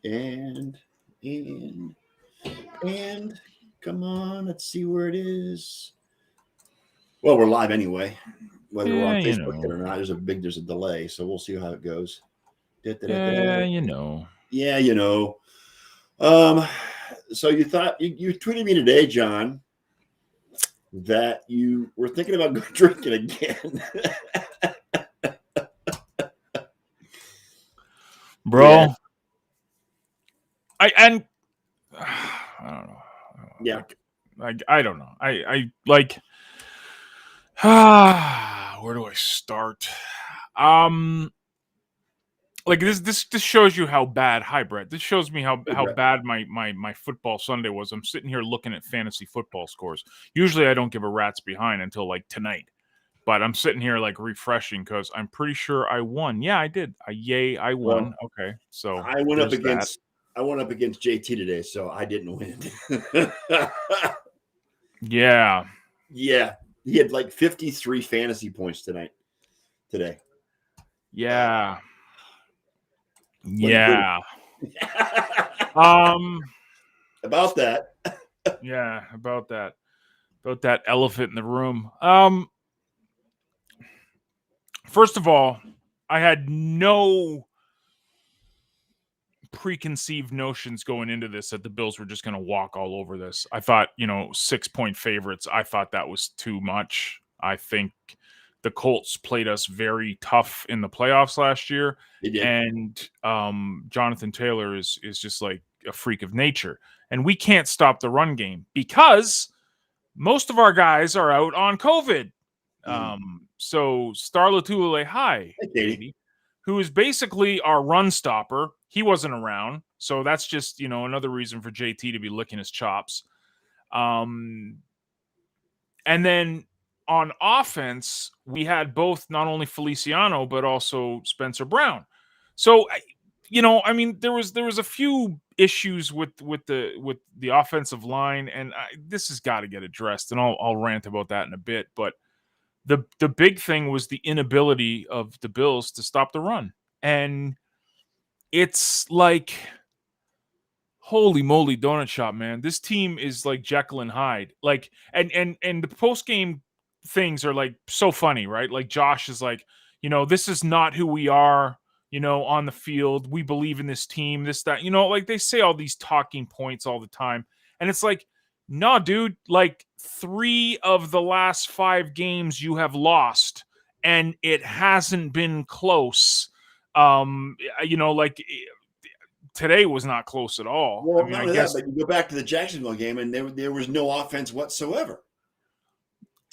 And and and come on, let's see where it is. Well, we're live anyway, whether we're Yeah, on you Facebook yet know. or not. There's a delay, so we'll see how it goes. Yeah, Da-da-da-da. you know. Yeah, Um, so you tweeted me today, John, that you were thinking about going drinking again. Yeah, Bro, I don't know. yeah. I don't know. I like where do I start? Um like this shows you how bad hi Brett. This shows me Hey, how Brett. bad my football Sunday was. I'm sitting here looking at fantasy football scores. Usually I don't give a rat's behind until like tonight. But I'm sitting here like refreshing because I'm pretty sure I won. Yeah, I did. I Well, won. Okay, so I went up there's that. against I went up against JT today, so I didn't win. Yeah, Yeah, he had like 53 fantasy points today. yeah, What do you think? yeah. Um, About that? yeah. About that elephant in the room. First of all, I had no preconceived notions going into this that the Bills were just going to walk all over this. I thought, 6-point favorites. I thought that was too much. I think the Colts played us very tough in the playoffs last year, They did. and Jonathan Taylor is just like a freak of nature, and we can't stop the run game because most of our guys are out on COVID. So Star Latulele, hi, Hey, Katie. Katie, who is basically our run stopper. He wasn't around, so that's just another reason for JT to be licking his chops. Um, and then on offense, we had both not only Feliciano but also Spencer Brown. So I mean, there was a few issues with the offensive line, and this has got to get addressed. And I'll rant about that in a bit, but the big thing was the inability of the Bills to stop the run. And it's like, holy moly donut shop, man. This team is like Jekyll and Hyde. Like, and the post-game things are like so funny, right? Like Josh is like, this is not who we are, on the field. We believe in this team, this, that, like they say all these talking points all the time. And it's like, no, dude, like 3 of the last 5 games you have lost, and it hasn't been close. Like today was not close at all. I Well, mean, not I only that, guess, but you go back to the Jacksonville game, and there was no offense whatsoever.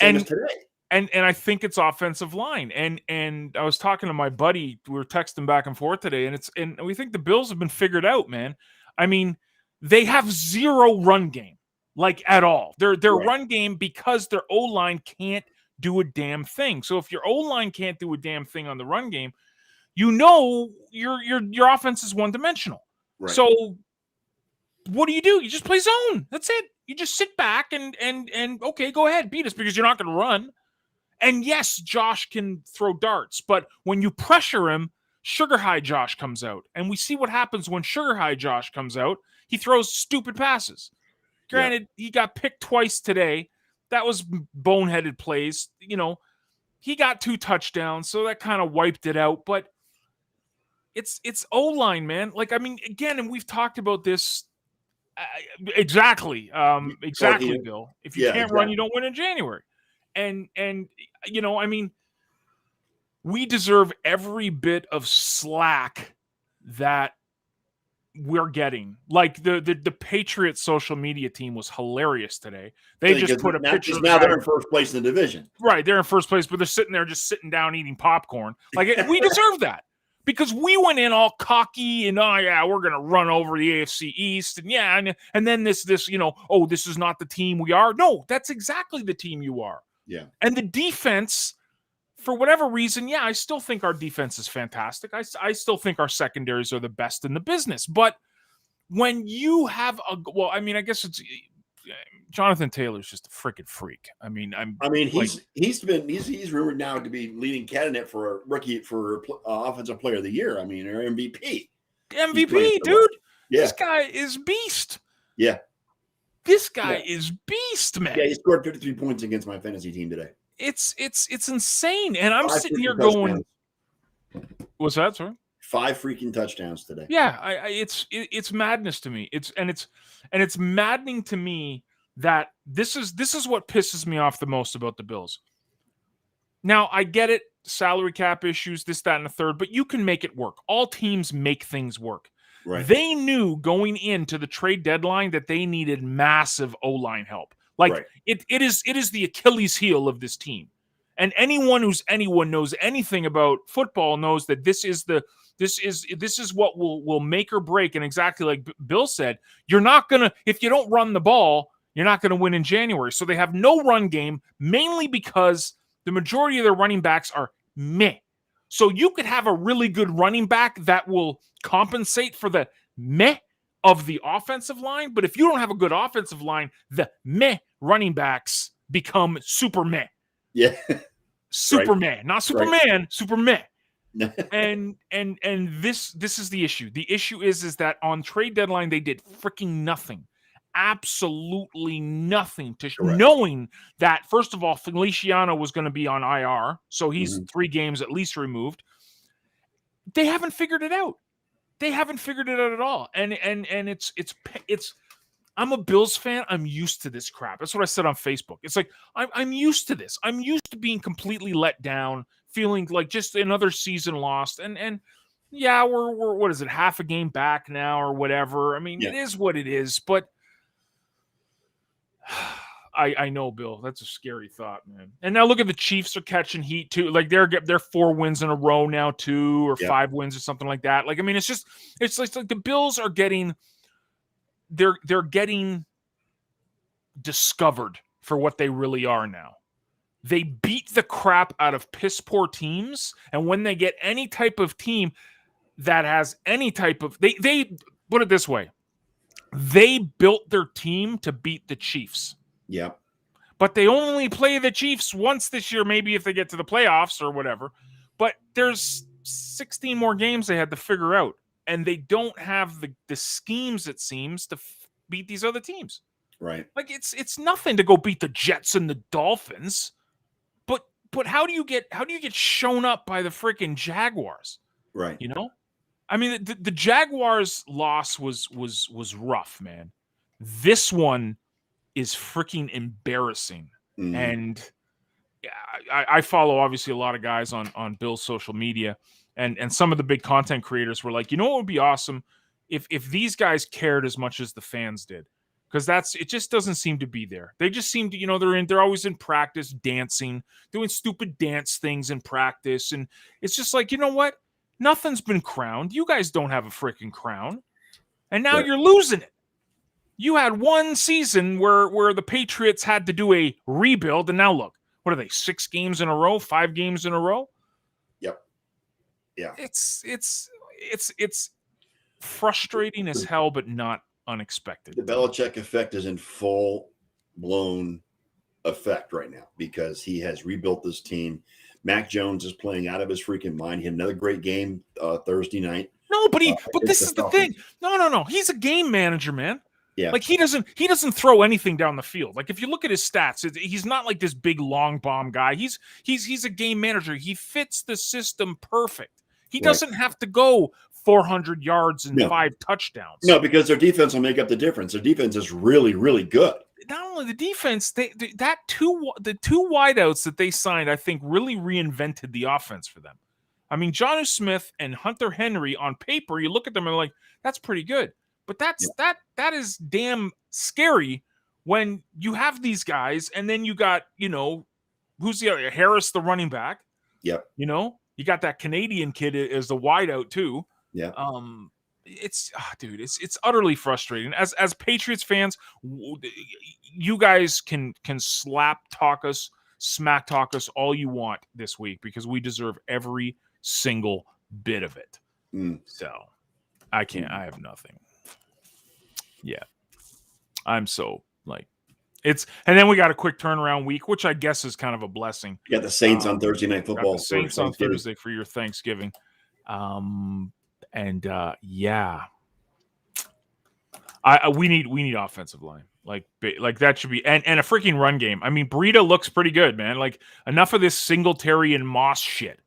Same as and today. and I think it's offensive line. And I was talking to my buddy. We were texting back and forth today, and we think the Bills have been figured out, man. I mean, they have zero run game, like at all. Their Right. run game, because their O line can't do a damn thing. So if your O line can't do a damn thing on the run game, your offense is one dimensional. Right. So what do? You just play zone. That's it. You just sit back and okay, go ahead, beat us because you're not going to run. And yes, Josh can throw darts, but when you pressure him, Sugar High Josh comes out. And we see what happens when Sugar High Josh comes out. He throws stupid passes. Yeah. Granted, he got picked twice today. That was boneheaded plays. He got 2 touchdowns, so that kind of wiped it out. But it's O-line, man. Like, I mean, again, and we've talked about this exactly, Well, Bill. If you yeah, can't run, you exactly. don't win in January. And I mean, we deserve every bit of slack that we're getting. Like the Patriots social media team was hilarious today. They just put a picture of the now guy. they're in first place in the division. Right, they're in first place, but they're sitting there just sitting down eating popcorn. Like we deserve that. Because we went in all cocky and we're gonna run over the AFC East and then this this is not the team we are. No, that's exactly the team you are. Yeah. And the defense, for whatever reason, I still think our defense is fantastic. I still think our secondaries are the best in the business. But when you have I guess it's Jonathan Taylor's just a freaking freak. I mean, he's rumored now to be leading candidate for a rookie for offensive player of the year. I mean, or MVP. MVP, dude. Yeah. This guy is beast. Yeah. This guy is beast, man. Yeah, he scored 53 points against my fantasy team today. It's insane. And I'm 5 sitting here freaking going, touchdowns. what's that, sorry? 5 freaking touchdowns today. Yeah, it's madness to me. It's maddening to me that this is what pisses me off the most about the Bills. Now, I get it, salary cap issues, this, that, and the third, but you can make it work. All teams make things work. Right. They knew going into the trade deadline that they needed massive O-line help. Like Right. it is the Achilles heel of this team. And anyone knows anything about football knows that this is what will make or break. And exactly like Bill said, you're not gonna, if you don't run the ball, you're not gonna win in January. So they have no run game, mainly because the majority of their running backs are meh. So you could have a really good running back that will compensate for the meh of the offensive line. But if you don't have a good offensive line, the meh running backs become super meh. Yeah. Superman, not Superman, Right. Superman. and this is the issue. The issue is that on trade deadline they did freaking nothing. Absolutely nothing to knowing that, first of all, Feliciano was going to be on IR, so he's 3 games at least removed. They haven't figured it out. They haven't figured it out at all. And it's I'm a Bills fan. I'm used to this crap. That's what I said on Facebook. It's like I'm used to this. I'm used to being completely let down, feeling like just another season lost. And yeah, we're what is it, half a game back now or whatever. I mean, It is what it is, but I know, Bill. That's a scary thought, man. And now look at the Chiefs are catching heat too. Like they're 4 wins in a row now, 2 or 5 wins or something like that. Like, I mean, it's like the Bills are getting they're getting discovered for what they really are now. They beat the crap out of piss poor teams, and when they get any type of team that has any type of they put it this way. They built their team to beat the Chiefs. Yeah. But they only play the Chiefs once this year, maybe if they get to the playoffs or whatever. But there's 16 more games they had to figure out. And they don't have the schemes, it seems, to beat these other teams. Right. Like it's nothing to go beat the Jets and the Dolphins. But how do you get shown up by the freaking Jaguars? Right. You know? I mean, the Jaguars loss was rough, man. This one is freaking embarrassing. And I follow obviously a lot of guys on Bill's social media, and some of the big content creators were like, you know what would be awesome if these guys cared as much as the fans did, because it just doesn't seem to be there. They just seem to, they're always in practice dancing, doing stupid dance things in practice, and it's just like, you know what? Nothing's been crowned. You guys don't have a freaking crown, and now you're losing it. You had one season where the Patriots had to do a rebuild, and now look, what are they? 6 games in a row, 5 games in a row? Yep. Yeah. It's frustrating as hell, but not unexpected. The Belichick effect is in full blown effect right now because he has rebuilt this team. Mac Jones is playing out of his freaking mind. He had another great game Thursday night. No, but this is the thing. No. He's a game manager, man. Yeah. Like he doesn't throw anything down the field. Like if you look at his stats, he's not like this big long bomb guy. He's a game manager. He fits the system perfect. He doesn't have to go 400 yards and 5 touchdowns. No, because their defense will make up the difference. Their defense is really, really good. Not only the defense, the two wideouts that they signed, I think, really reinvented the offense for them. I mean, Jonnu Smith and Hunter Henry on paper, you look at them and like, that's pretty good. But that is damn scary when you have these guys, and then you got, who's the other? Harris, the running back. Yep. You got that Canadian kid as the wideout too. Yeah. It's utterly frustrating. As Patriots fans, you guys can smack talk us all you want this week because we deserve every single bit of it. So I can't. I have nothing. Yeah, I'm so it's, and then we got a quick turnaround week, which I guess is kind of a blessing. You got the Saints on Thursday Night Football. The Saints on Thursday for your Thanksgiving. Yeah, We need offensive line. Like that should be and a freaking run game. I mean, Breida looks pretty good, man. Like enough of this Singletary and Moss shit.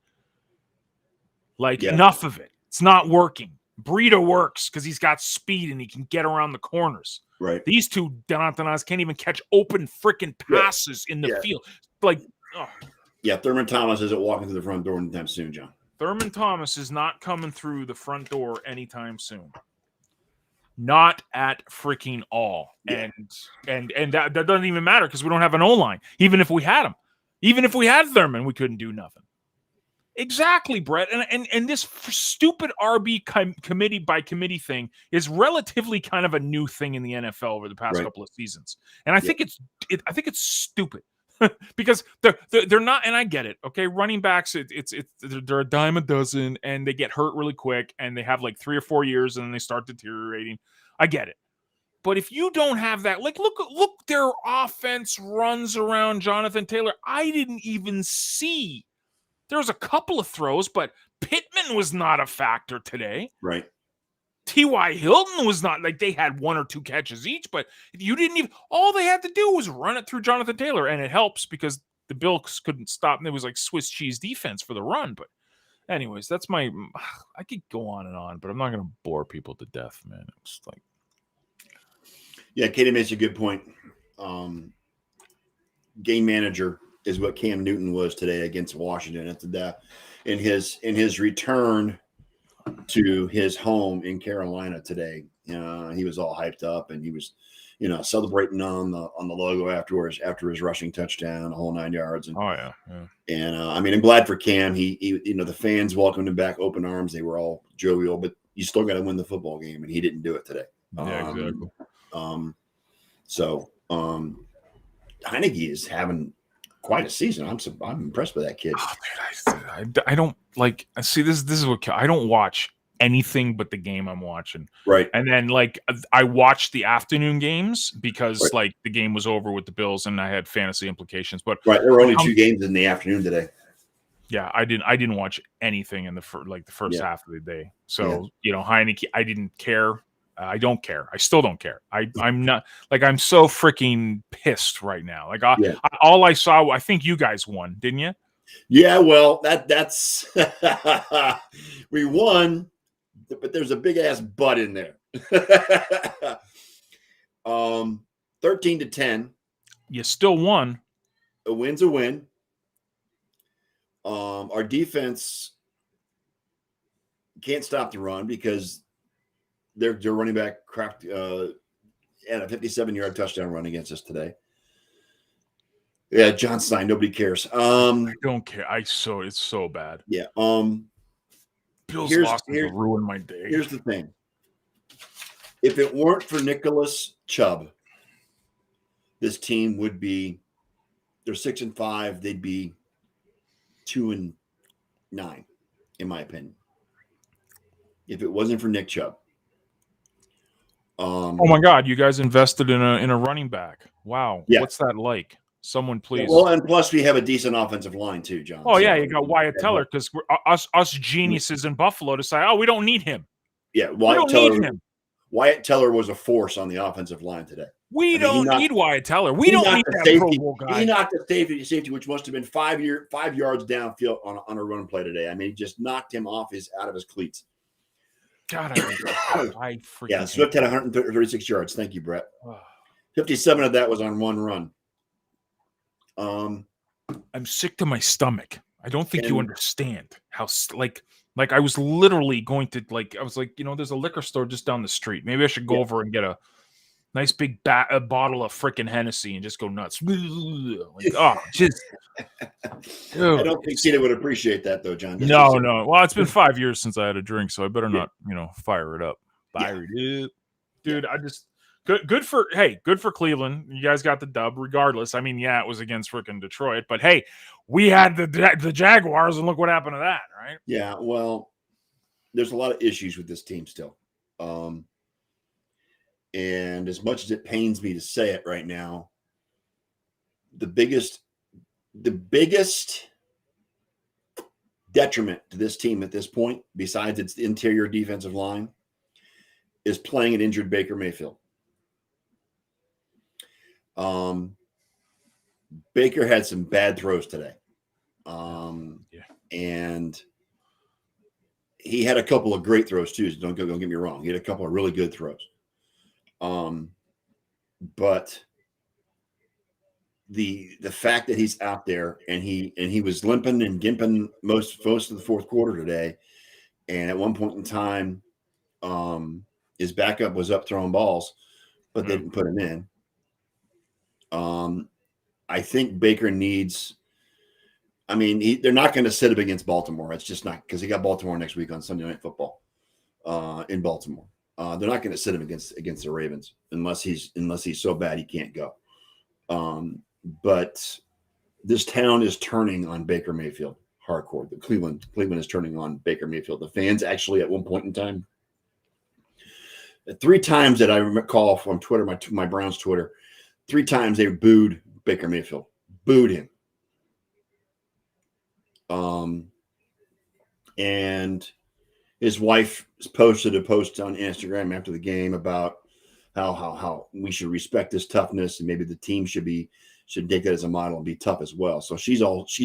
Like enough of it. It's not working. Breida works because he's got speed and he can get around the corners. Right. These two Donatas can't even catch open freaking passes in the field. Like, yeah, Thurman Thomas isn't walking through the front door anytime soon, John. Thurman Thomas is not coming through the front door anytime soon. Not at freaking all. Yeah. And that doesn't even matter because we don't have an O-line. Even if we had him. Even if we had Thurman, we couldn't do nothing. Exactly, Brett. And this stupid RB committee by committee thing is relatively kind of a new thing in the NFL over the past couple of seasons. And I think it's stupid. Because they're not, and I get it. Okay, running backs, they're a dime a dozen, and they get hurt really quick, and they have like 3 or 4 years, and then they start deteriorating. I get it, but if you don't have that, like look, their offense runs around Jonathan Taylor. I didn't even see. There was a couple of throws, but Pittman was not a factor today. Right. T.Y. Hilton was not, like they had 1 or 2 catches each, but you didn't even, all they had to do was run it through Jonathan Taylor, and it helps because the Bills couldn't stop, and it was like Swiss cheese defense for the run. But anyways, that's I could go on, but I'm not going to bore people to death, man. It's like. Yeah, Katie makes a good point. Game manager is what Cam Newton was today against Washington at the death. In his return to his home in Carolina today, he was all hyped up and he was, celebrating on the logo afterwards after his rushing touchdown, the whole 9 yards. And, And I mean, I'm glad for Cam. He the fans welcomed him back, open arms. They were all jovial, but you still got to win the football game, and he didn't do it today. Yeah, exactly. So Heineke is having quite a season. I'm impressed with that kid. Oh, dude, I don't like. See, this is what I don't watch anything but the game I'm watching. Right. And then like I watched the afternoon games because like the game was over with the Bills and I had fantasy implications. But there were only 2 games in the afternoon today. Yeah, I didn't watch anything in the first half of the day. So Heineke, I didn't care. I don't care. I still don't care. I'm not like I'm so freaking pissed right now. Like all I saw, I think you guys won, didn't you? Yeah, well, that's we won, but there's a big ass but in there. 13-10. You still won. A win's a win. Our defense can't stop the run because their running back cracked at a 57-yard touchdown run against us today. Yeah, John Stein, nobody cares. I don't care. It's so bad. Yeah. Bills lost to ruin my day. Here's the thing. If it weren't for Nicholas Chubb, this team would be they're 6-5, they'd be 2-9, in my opinion. If it wasn't for Nick Chubb. Oh my God! You guys invested in a running back. Wow, yeah. What's that like? Someone please. Well, and plus we have a decent offensive line too, John. Oh yeah, you got Wyatt Teller because us geniuses in Buffalo decide, we don't need him. Yeah, Wyatt Teller was a force on the offensive line today. We don't need Wyatt Teller. We don't need that Pro Bowl guy. He knocked the safety, which must have been 5 yards downfield on a run play today. I mean, he just knocked him out of his cleats. God, I freaking Swift had 136 yards. Thank you, Brett. 57 of that was on one run. I'm sick to my stomach. I don't think you understand how like I was literally going to I was like, there's a liquor store just down the street. Maybe I should go over and get a nice big bottle of freaking Hennessy and just go nuts. I don't think Tina would appreciate that though, John. No. Well, it's been 5 years since I had a drink, so I better not, fire it up. Dude. I just good for Cleveland. You guys got the dub, regardless. I mean, it was against freaking Detroit, but hey, we had the Jaguars, and look what happened to that, right? Yeah. Well, there's a lot of issues with this team still. And as much as it pains me to say it right now, the biggest detriment to this team at this point, besides its interior defensive line, is playing an injured Baker Mayfield. Baker had some bad throws today. And he had a couple of great throws too. So don't get me wrong. He had a couple of really good throws. But the fact that he's out there and he was limping and gimping most of the fourth quarter today, and at one point in time, his backup was up throwing balls, but they didn't put him in. I think Baker needs. I mean, they're not going to sit him against Baltimore. It's just not, because he got Baltimore next week on Sunday Night Football in Baltimore. They're not going to sit him against the Ravens unless he's so bad he can't go. But this town is turning on Baker Mayfield hardcore. Cleveland is turning on Baker Mayfield. The fans actually at one point in time, 3 times that I recall from Twitter, my Browns Twitter, 3 times they booed Baker Mayfield, booed him. And his wife posted a post on Instagram after the game about how we should respect his toughness, and maybe the team should take that as a model and be tough as well. So she's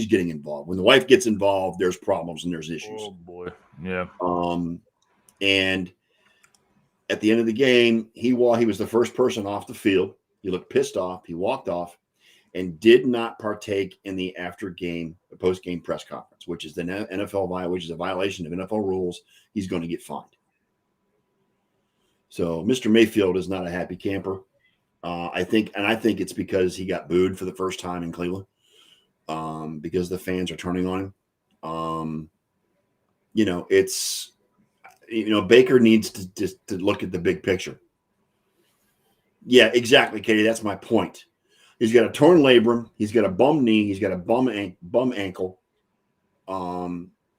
getting involved. When the wife gets involved, there's problems and there's issues. Oh boy. Yeah. And at the end of the game, while he was the first person off the field, he looked pissed off. He walked off and did not partake in the post-game press conference, which is the NFL which is a violation of NFL rules. He's going to get fined. So Mr. Mayfield is not a happy camper. I think it's because he got booed for the first time in Cleveland, because the fans are turning on him. Baker needs to look at the big picture. Yeah, exactly, Katie. That's my point. He's got a torn labrum. He's got a bum knee. He's got a bum ankle.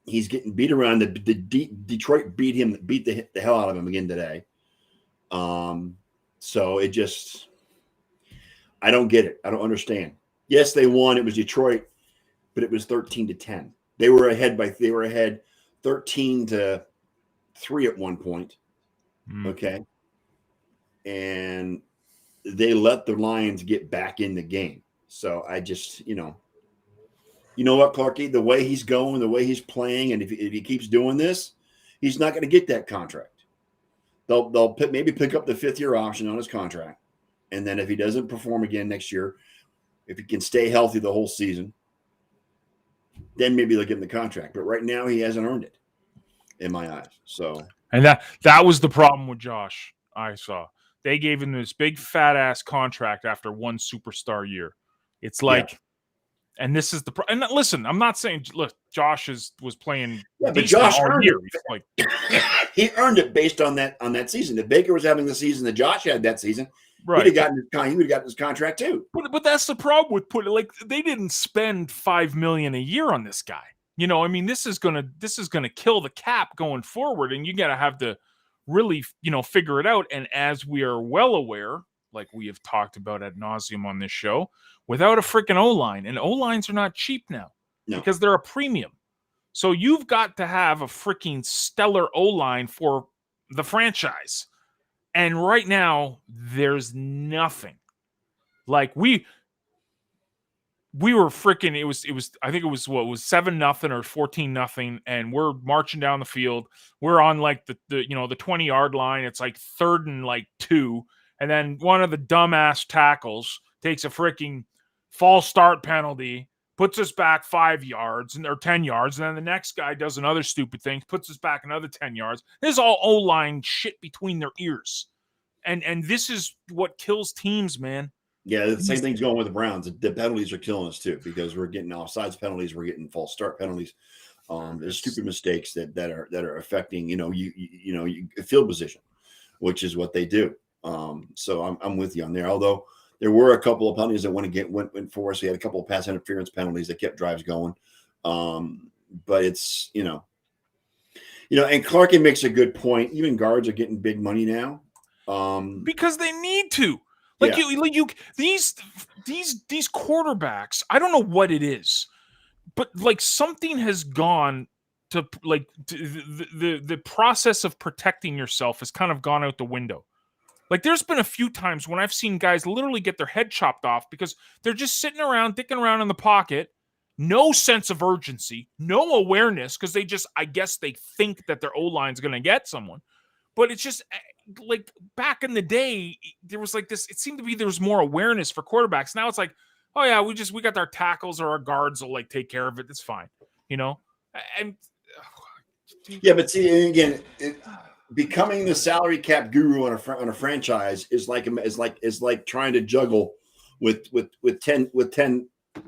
He's getting beat around. Detroit beat the hell out of him again today. So it just, I don't get it. I don't understand. Yes, they won. It was Detroit, but it was 13-10. They were ahead 13-3 at one point. Okay. And they let the Lions get back in the game. So I just, you know what, Clarky, the way he's going, the way he's playing, and if he keeps doing this, he's not going to get that contract. They'll maybe pick up the 5th-year option on his contract. And then if he doesn't perform again next year, if he can stay healthy the whole season, then maybe they'll give him the contract. But right now he hasn't earned it in my eyes. So, and that was the problem with Josh. I saw they gave him this big fat ass contract after one superstar year. It's like, and this is and listen, I'm not saying, look, Josh was playing. Yeah, but Josh all earned year. it. He earned it based on that season. If Baker was having the season that Josh had that season, right, he would have gotten his contract too. But that's the problem with they didn't spend $5 million a year on this guy. I mean, this is gonna kill the cap going forward, and you got to have to really, figure it out. And as we are well aware, like we have talked about ad nauseum on this show, without a freaking O-line, and O-lines are not cheap now because they're a premium. So you've got to have a freaking stellar O-line for the franchise. And right now, there's nothing. Like we were freaking, it was I think it was 7-0 or 14-0, and we're marching down the field. We're on like the 20-yard line. It's like 3rd and 2, and then one of the dumbass tackles takes a freaking false start penalty, puts us back 5 yards or 10 yards, and then the next guy does another stupid thing, puts us back another 10 yards. This is all O-line shit between their ears. And this is what kills teams, man. Yeah, the same thing's going with the Browns. The penalties are killing us too, because we're getting offsides penalties, we're getting false start penalties. There's stupid mistakes that are affecting field position, which is what they do. So I'm with you on there. Although there were a couple of penalties that went for us. We had a couple of pass interference penalties that kept drives going. But it's and Clarkin makes a good point. Even guards are getting big money now. Because they need to. These quarterbacks, I don't know what it is, but like something has gone to the process of protecting yourself has kind of gone out the window. Like, there's been a few times when I've seen guys literally get their head chopped off because they're just sitting around, dicking around in the pocket, no sense of urgency, no awareness, because I guess they think that their O-line's going to get someone. But it's just like back in the day, there was like this, it seemed to be there was more awareness for quarterbacks. Now it's like, oh yeah, we got our tackles or our guards will like take care of it. It's fine, you know? And yeah, but see, again, becoming the salary cap guru on a franchise is like trying to juggle with 10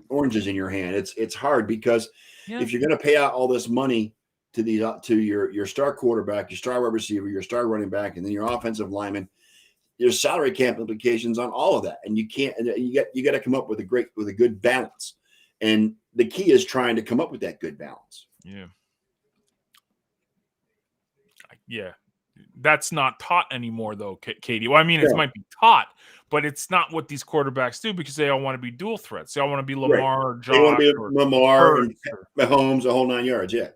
oranges in your hand. It's hard because if you're going to pay out all this money to your star quarterback, your star wide receiver, your star running back, and then your offensive lineman, there's salary cap implications on all of that, and you got to come up with a good balance. And the key is trying to come up with that good balance. Yeah. That's not taught anymore, though, Katie. Well, I mean, it might be taught, but it's not what these quarterbacks do because they all want to be dual threats. They all want to be Lamar, right. Josh, they want to be Lamar and Mahomes, a whole 9 yards. Yeah.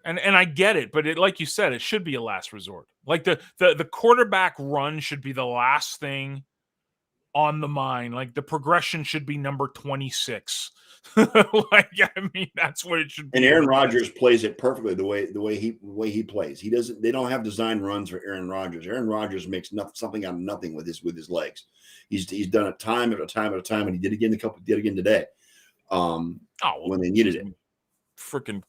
And I get it, but like you said, it should be a last resort. Like the quarterback run should be the last thing on the mind. Like the progression should be number 26. Like, I mean, that's what it should be. And Aaron Rodgers plays it perfectly the way he plays. They don't have design runs for Aaron Rodgers. Aaron Rodgers makes something out of nothing with his legs. He's done it time after time after time, and he did again today. When they needed it. Freaking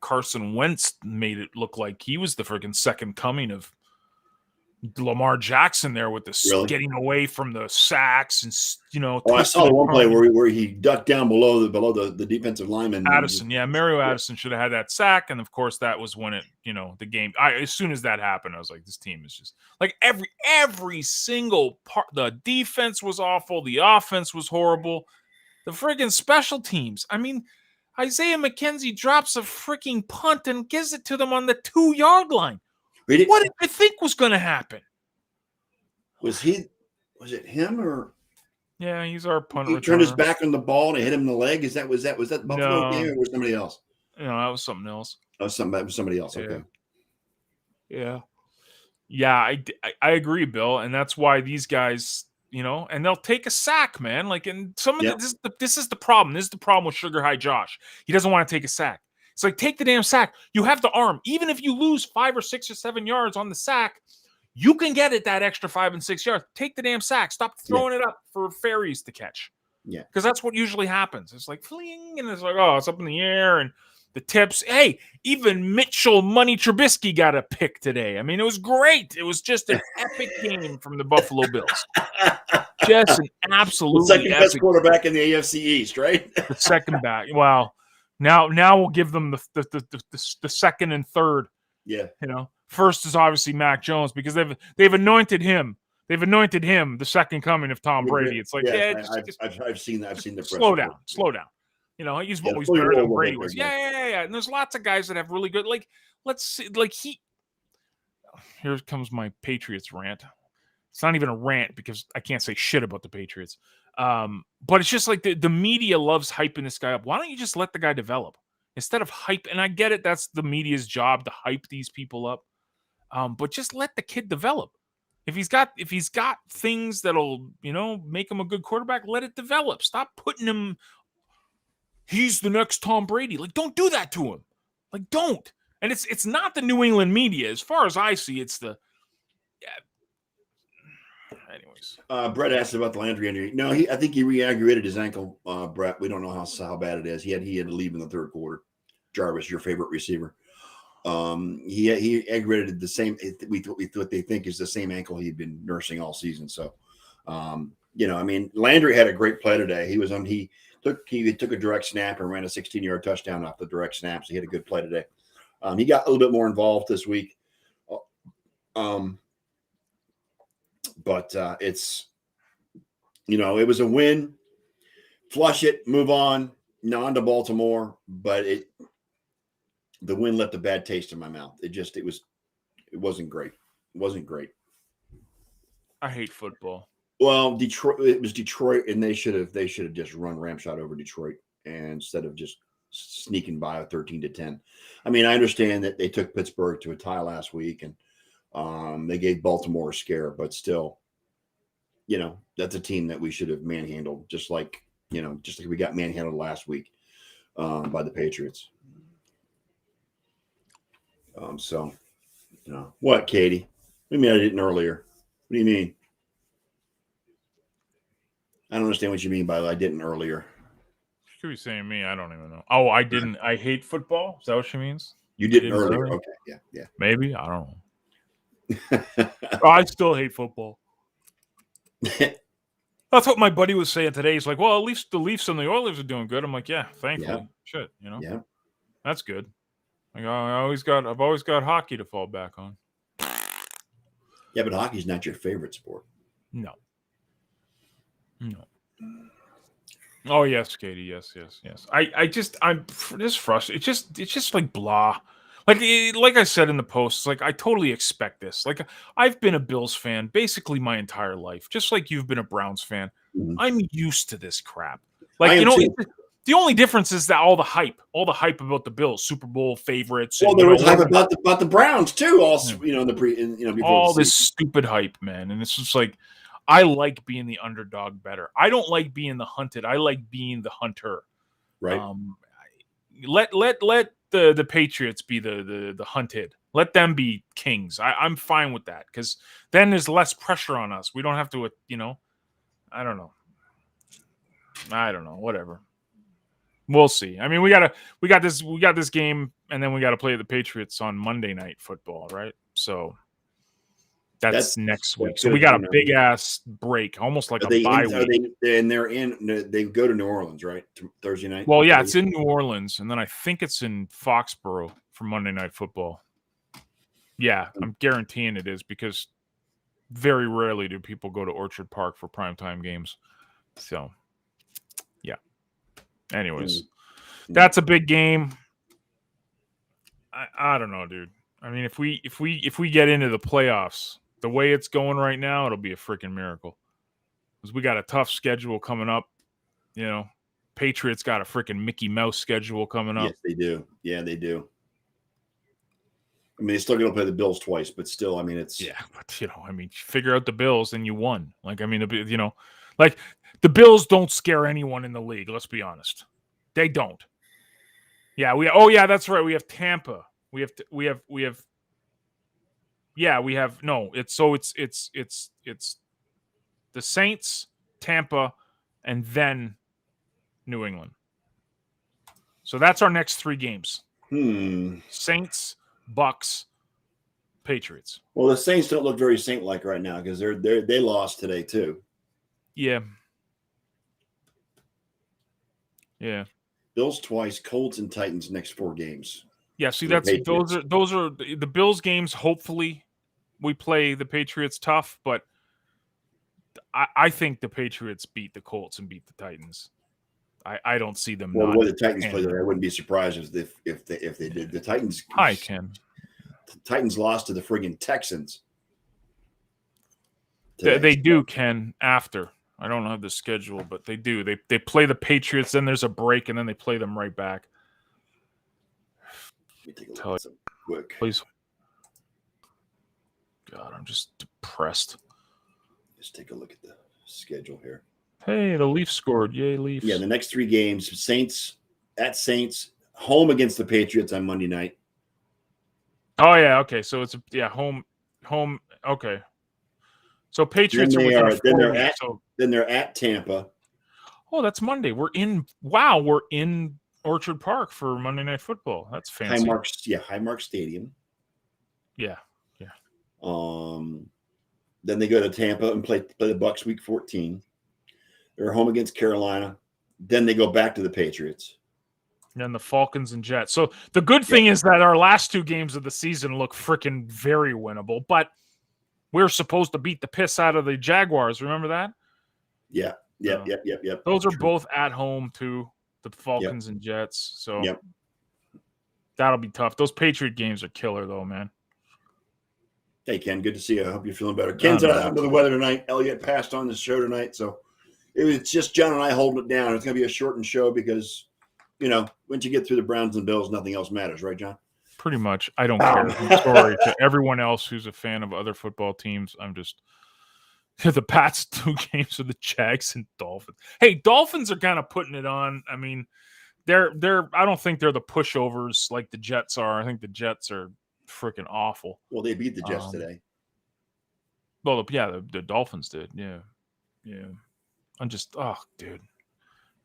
Carson Wentz made it look like he was the freaking second coming of Lamar Jackson there with the getting away from the sacks and I saw the one play where he ducked down below the defensive lineman. Addison, Mario Addison should have had that sack, and of course that was when it the game. As soon as that happened, I was like, this team is just like every single part. The defense was awful, the offense was horrible, the friggin' special teams. I mean, Isaiah McKenzie drops a freaking punt and gives it to them on the 2-yard line. What did you think was going to happen? Was it him or? Yeah, he's our punt. He turned his back on the ball and hit him in the leg. Was that the Buffalo game or was somebody else? No, that was something else. That was somebody else. Okay. Yeah. I agree, Bill, and that's why these guys, and they'll take a sack, man. Like, and some of this is the problem. This is the problem with Sugar High Josh. He doesn't want to take a sack. It's like, take the damn sack. You have the arm. Even if you lose 5 or 6 or 7 yards on the sack, you can get it that extra 5 and 6 yards. Take the damn sack. Stop throwing it up for fairies to catch. Yeah. Because that's what usually happens. It's like fling, and it's like, oh, it's up in the air, and the tips. Hey, even Mitchell Money Trubisky got a pick today. I mean, it was great. It was just an epic game from the Buffalo Bills. Just an absolutely second best quarterback in the AFC East, right? The second back. Wow. Now we'll give them the second and third. Yeah. First is obviously Mac Jones because they've anointed him. They've anointed him the second coming of Tom Brady. It's like, I've seen that. I've seen the slow down. He's always better than Brady was. Yeah. And there's lots of guys that have really good. Like, let's see. Like here comes my Patriots rant. It's not even a rant because I can't say shit about the Patriots. But it's just like the media loves hyping this guy up. Why don't you just let the guy develop instead of hype? And I get it. That's the media's job to hype these people up. But just let the kid develop. If he's got things that'll, make him a good quarterback, let it develop. Stop putting him. He's the next Tom Brady. Like, don't do that to him. Like, don't. And it's not the New England media. As far as I see, it's the. Anyways, Brett asked about the Landry injury. No, I think he re-aggravated his ankle. Brett, we don't know how bad it is. He had to leave in the third quarter. Jarvis, your favorite receiver, he aggravated the same. What they think is the same ankle he'd been nursing all season. So, Landry had a great play today. He took a direct snap and ran a 16-yard touchdown off the direct snap. So he had a good play today. He got a little bit more involved this week. But it's, it was a win. Flush it, move on to Baltimore. But the win left a bad taste in my mouth. It wasn't great. It wasn't great. I hate football. Well, it was Detroit, and they should have just run ramshot over Detroit instead of just sneaking by a 13-10. I mean, I understand that they took Pittsburgh to a tie last week, and They gave Baltimore a scare, but still, that's a team that we should have manhandled, just like we got manhandled last week by the Patriots. So, what, Katie? What do you mean I didn't earlier? What do you mean? I don't understand what you mean by I didn't earlier. She could be saying me. I don't even know. Oh, I didn't. I hate football. Is that what she means? You didn't earlier. Okay. Yeah. Maybe. I don't know. I still hate football. That's what my buddy was saying today. He's like, well, at least the Leafs and the Oilers are doing good. I'm like, yeah, thankfully. Yeah. Shit, Yeah. That's good. Like, I've always got hockey to fall back on. Yeah, but hockey's not your favorite sport. No. Oh yes, Katie. Yes. I'm just frustrated. It's just like blah. Like I said in the post, like I totally expect this. Like I've been a Bills fan basically my entire life, just like you've been a Browns fan. Mhm. I'm used to this crap. I Like am too. the only difference is that all the hype about the Bills, Super Bowl favorites. Well, and, there was hype about the Browns too. Also, Yeah. before all the this stupid hype, man, and it's just like I like being the underdog better. I don't like being the hunted. I like being the hunter. right. Let the Patriots be the hunted. Let them be kings. I'm fine with that because then there's less pressure on us. We don't have to, I don't know. Whatever. We'll see. I mean, we got this game, and then we got to play the Patriots on Monday Night Football, right? So that's next week. So we got a big ass break, almost like a bye week. They go to New Orleans, right? Thursday night. Well, yeah, it's in New Orleans, and then I think it's in Foxborough for Monday Night Football. Yeah, I'm guaranteeing it is because very rarely do people go to Orchard Park for primetime games. So, yeah. Anyways, that's a big game. I don't know, dude. I mean, if we get into the playoffs the way it's going right now, it'll be a freaking miracle. Because we got a tough schedule coming up. Patriots got a freaking Mickey Mouse schedule coming up. Yes, they do. Yeah, they do. I mean, they still got to play the Bills twice, but still, I mean, it's but figure out the Bills and you won. Like, I mean, the Bills don't scare anyone in the league. Let's be honest, they don't. Yeah, that's right. We have Tampa. We have. No, it's the Saints, Tampa, and then New England. So that's our next 3 games. Saints, Bucks, Patriots. Well, the Saints don't look very Saint-like right now because they lost today too. Yeah. Bills twice, Colts and Titans next 4 games. Yeah, see those are the Bills games. Hopefully, we play the Patriots tough, but I think the Patriots beat the Colts and beat the Titans. I don't see them. Well, the way the Titans play, I wouldn't be surprised if they did. The Titans. Hi, Ken. The Titans lost to the friggin' Texans. They do, Ken. After I don't have the schedule, but they do. They play the Patriots, then there's a break, and then they play them right back. Let me take a look at some quick. Please. God, I'm just depressed. Just take a look at the schedule here. Hey, the Leafs scored. Yay, Leafs. Yeah, the next 3 games, Saints, home against the Patriots on Monday night. Oh, yeah, okay. So it's home. Okay. So Patriots then they're at Tampa. Oh, that's Monday. We're in Orchard Park for Monday Night Football. That's fancy. Highmark Stadium. Yeah. Then they go to Tampa and play the Bucks week 14. They're home against Carolina. Then they go back to the Patriots. And then the Falcons and Jets. So the good thing is that our last 2 games of the season look freaking very winnable, but we're supposed to beat the piss out of the Jaguars. Remember that? Yeah. Yep. Those are both at home too, the Falcons and Jets. So that'll be tough. Those Patriot games are killer though, man. Hey, Ken, good to see you. I hope you're feeling better. Ken's out under the weather tonight. Elliot passed on the show tonight, so it was just John and I holding it down. It's going to be a shortened show because, once you get through the Browns and Bills, nothing else matters, right, John? Pretty much. I don't care. I'm sorry to everyone else who's a fan of other football teams. I'm just the Pats 2 games with the Jags and Dolphins. Hey, Dolphins are kind of putting it on. I mean, they're I don't think they're the pushovers like the Jets are. I think the Jets are freaking awful. Well, they beat the Jets today. Well, yeah, the Dolphins did. Yeah. I'm just, dude.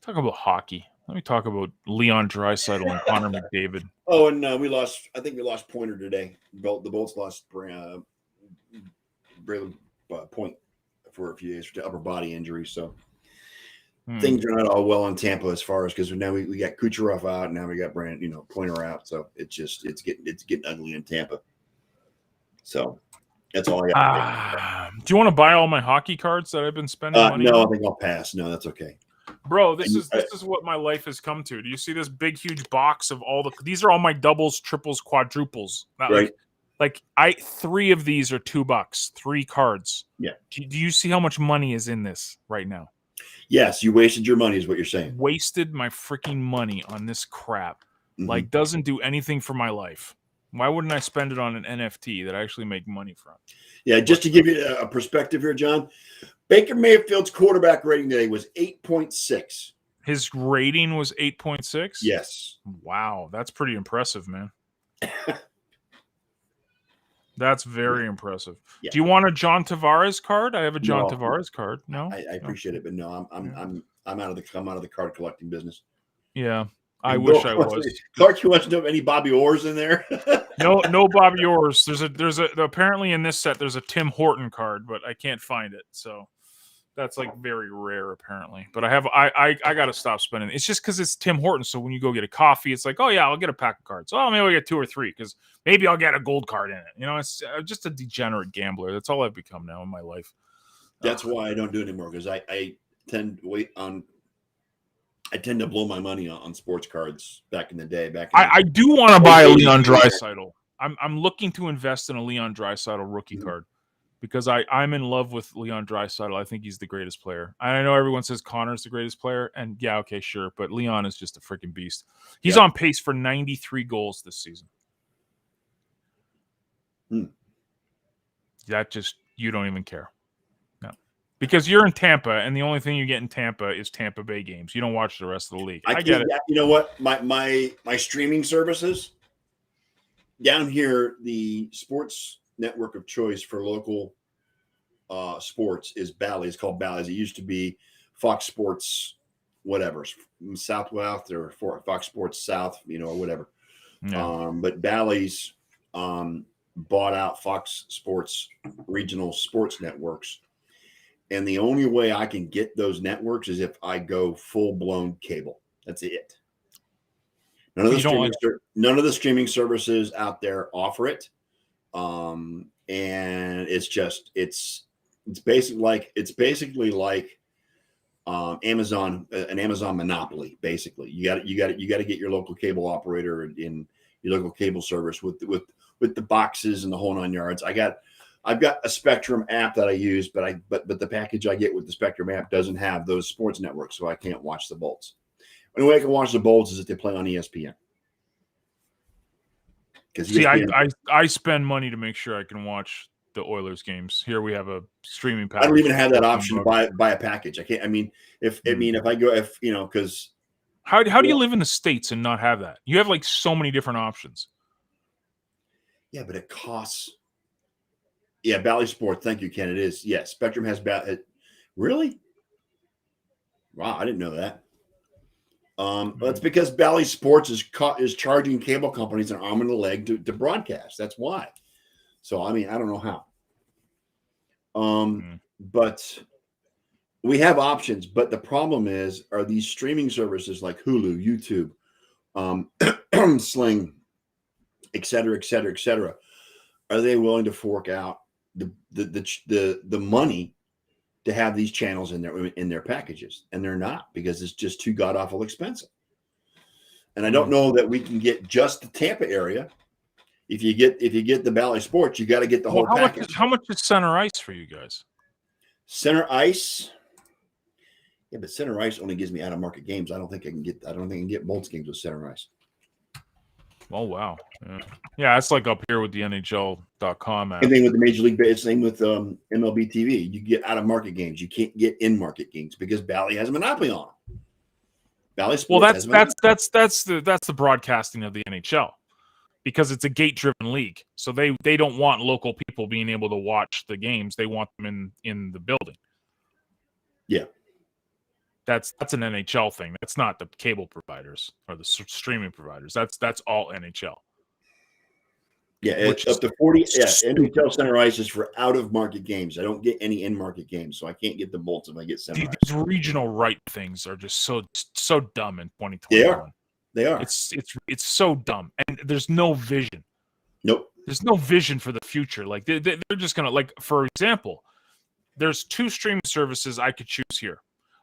Talk about hockey. Let me talk about Leon Draisaitl and Connor McDavid. Oh, and we lost. I think we lost Pointer today. The Bolts lost Braylon Point for a few days for upper body injury. So things are not all well in Tampa as far as because now we got Kucherov out, and now we got Pointer out. So it's getting ugly in Tampa. So that's all I got. Do you want to buy all my hockey cards that I've been spending money on? No, I think I'll pass. No, that's okay. Bro, this is what my life has come to. Do you see this big, huge box of all these are all my doubles, triples, quadruples. Right. Like 3 of these are $2, 3 cards. Yeah. Do you see how much money is in this right now? Yes, you wasted your money is what you're saying. Wasted my freaking money on this crap. Mm-hmm. Doesn't do anything for my life. Why wouldn't I spend it on an NFT that I actually make money from? Yeah, just to give you a perspective here, John, Baker Mayfield's quarterback rating today was 8.6. His rating was 8.6? Yes. Wow, that's pretty impressive, man. That's very impressive. Yeah. Do you want a John Tavares card? I have a John Tavares card. No, I appreciate it, but no, I'm out of the card collecting business. Yeah, I wish I was. Clark, you want to know any Bobby Orrs in there? No Bobby Orrs. There's a apparently in this set there's a Tim Horton card, but I can't find it. So that's very rare apparently. But I got to stop spending. It's just because it's Tim Horton. So when you go get a coffee, it's like, oh yeah, I'll get a pack of cards. Oh, maybe I'll get 2 or 3 because maybe I'll get a gold card in it. It's just a degenerate gambler. That's all I've become now in my life. That's why I don't do it anymore because I tend to blow my money on sports cards back in the day. I do want to buy a Leon Draisaitl. I'm looking to invest in a Leon Draisaitl rookie card because I'm in love with Leon Draisaitl. I think he's the greatest player. I know everyone says Connor's the greatest player, and yeah, okay, sure, but Leon is just a freaking beast. He's on pace for 93 goals this season. That just you don't even care. Because you're in Tampa, and the only thing you get in Tampa is Tampa Bay games. You don't watch the rest of the league. I get it. You know what? My streaming services down here, the sports network of choice for local sports is Bally. It's called Bally's. It used to be Fox Sports, whatever, Southwest or Fox Sports South, or whatever. Yeah. But Bally's bought out Fox Sports regional sports networks. And the only way I can get those networks is if I go full-blown cable. That's it. None of the streaming services out there offer it. And it's basically like Amazon, an Amazon monopoly. Basically, you got to get your local cable operator in your local cable service with the boxes and the whole 9 yards. I've got a Spectrum app that I use, but the package I get with the Spectrum app doesn't have those sports networks, so I can't watch the Bolts. The only way I can watch the Bolts is if they play on ESPN. See, I spend money to make sure I can watch the Oilers games. Here we have a streaming package. I don't even have that option to buy a package. I can't. I mean, if I go, because how do you live in the States and not have that? You have so many different options. Yeah, but it costs. Yeah, Bally Sports. Thank you, Ken. It is. Yes, Spectrum has really? Wow, I didn't know that. That's because Bally Sports is charging cable companies an arm and a leg to broadcast. That's why. So I mean, I don't know how. But we have options. But the problem are these streaming services like Hulu, YouTube, Sling, et cetera, are they willing to fork out the money to have these channels in their packages? And they're not, because it's just too god awful expensive. And I don't know that we can get just the Tampa area. If you get the Bally Sports, you got to get the whole package. How much is Center Ice for you guys? Center Ice. Yeah, but Center Ice only gives me out of market games. I don't think I can get Bolts games with Center Ice. Oh wow. Yeah, it's like up here with the NHL.com app. Same thing with the Major League. Same with MLB TV. You get out of market games. You can't get in market games because Bally has a monopoly on them. Bally Sports. Well, that's the broadcasting of the NHL because it's a gate-driven league. So they don't want local people being able to watch the games. They want them in the building. Yeah. That's an NHL thing. That's not the cable providers or the streaming providers. That's all NHL. Yeah, it's up to 40. Yeah, NHL Center Ice is for out of market games. I don't get any in market games, so I can't get the Bolts if I get Center Ice. These regional right things are just so dumb in 2021. They are. It's so dumb, and there's no vision. Nope. There's no vision for the future. Like they're just gonna, like, for example, there's 2 streaming services I could choose here.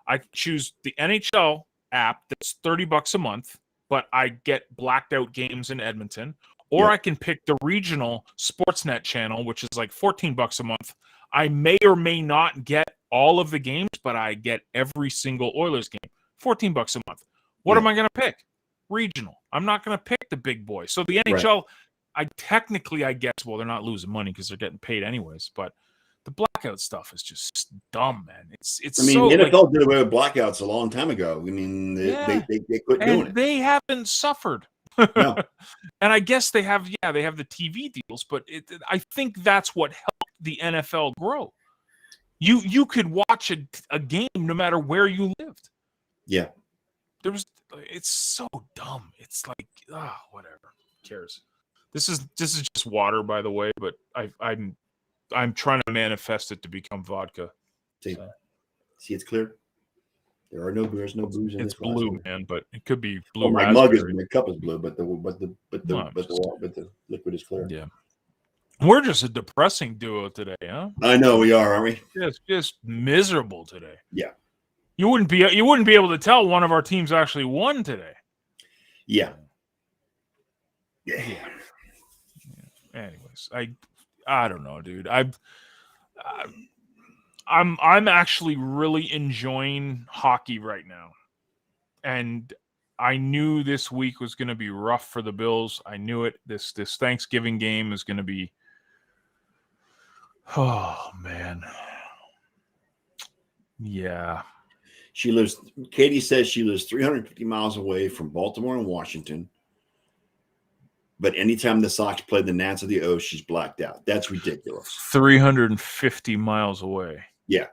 I could choose the NHL app that's $30 a month, but I get blacked out games in Edmonton. Or I can pick the regional Sportsnet channel, which is like $14 a month. I may or may not get all of the games, but I get every single Oilers game. $14 a month. What am I going to pick? Regional. I'm not going to pick the big boy. So the NHL, I guess, well, they're not losing money because they're getting paid anyways. But the blackout stuff is just dumb, man. It's. I mean, so, NFL did away with blackouts a long time ago. I mean, they quit doing it. They haven't suffered. No. And I guess they have the TV deals, but I think that's what helped the NFL grow. You could watch a game no matter where you lived. Yeah. It's so dumb. It's like, whatever. Who cares? This is just water, by the way, but I'm trying to manifest it to become vodka. See, it's clear. There are no booze in it's this blue, glass. man, but it could be blue. My mug is, my cup is blue, but the liquid is clear. Yeah, we're just a depressing duo today, huh? I know we are, aren't we? Just miserable today. Yeah, you wouldn't be able to tell one of our teams actually won today. Yeah. Anyways, I don't know, dude. I'm actually really enjoying hockey right now. And I knew this week was going to be rough for the Bills. I knew it. This Thanksgiving game is going to be, oh man. Yeah. Katie says she lives 350 miles away from Baltimore and Washington. But anytime the Sox play the Nats or the O's, she's blacked out. That's ridiculous. 350 miles away. Yeah.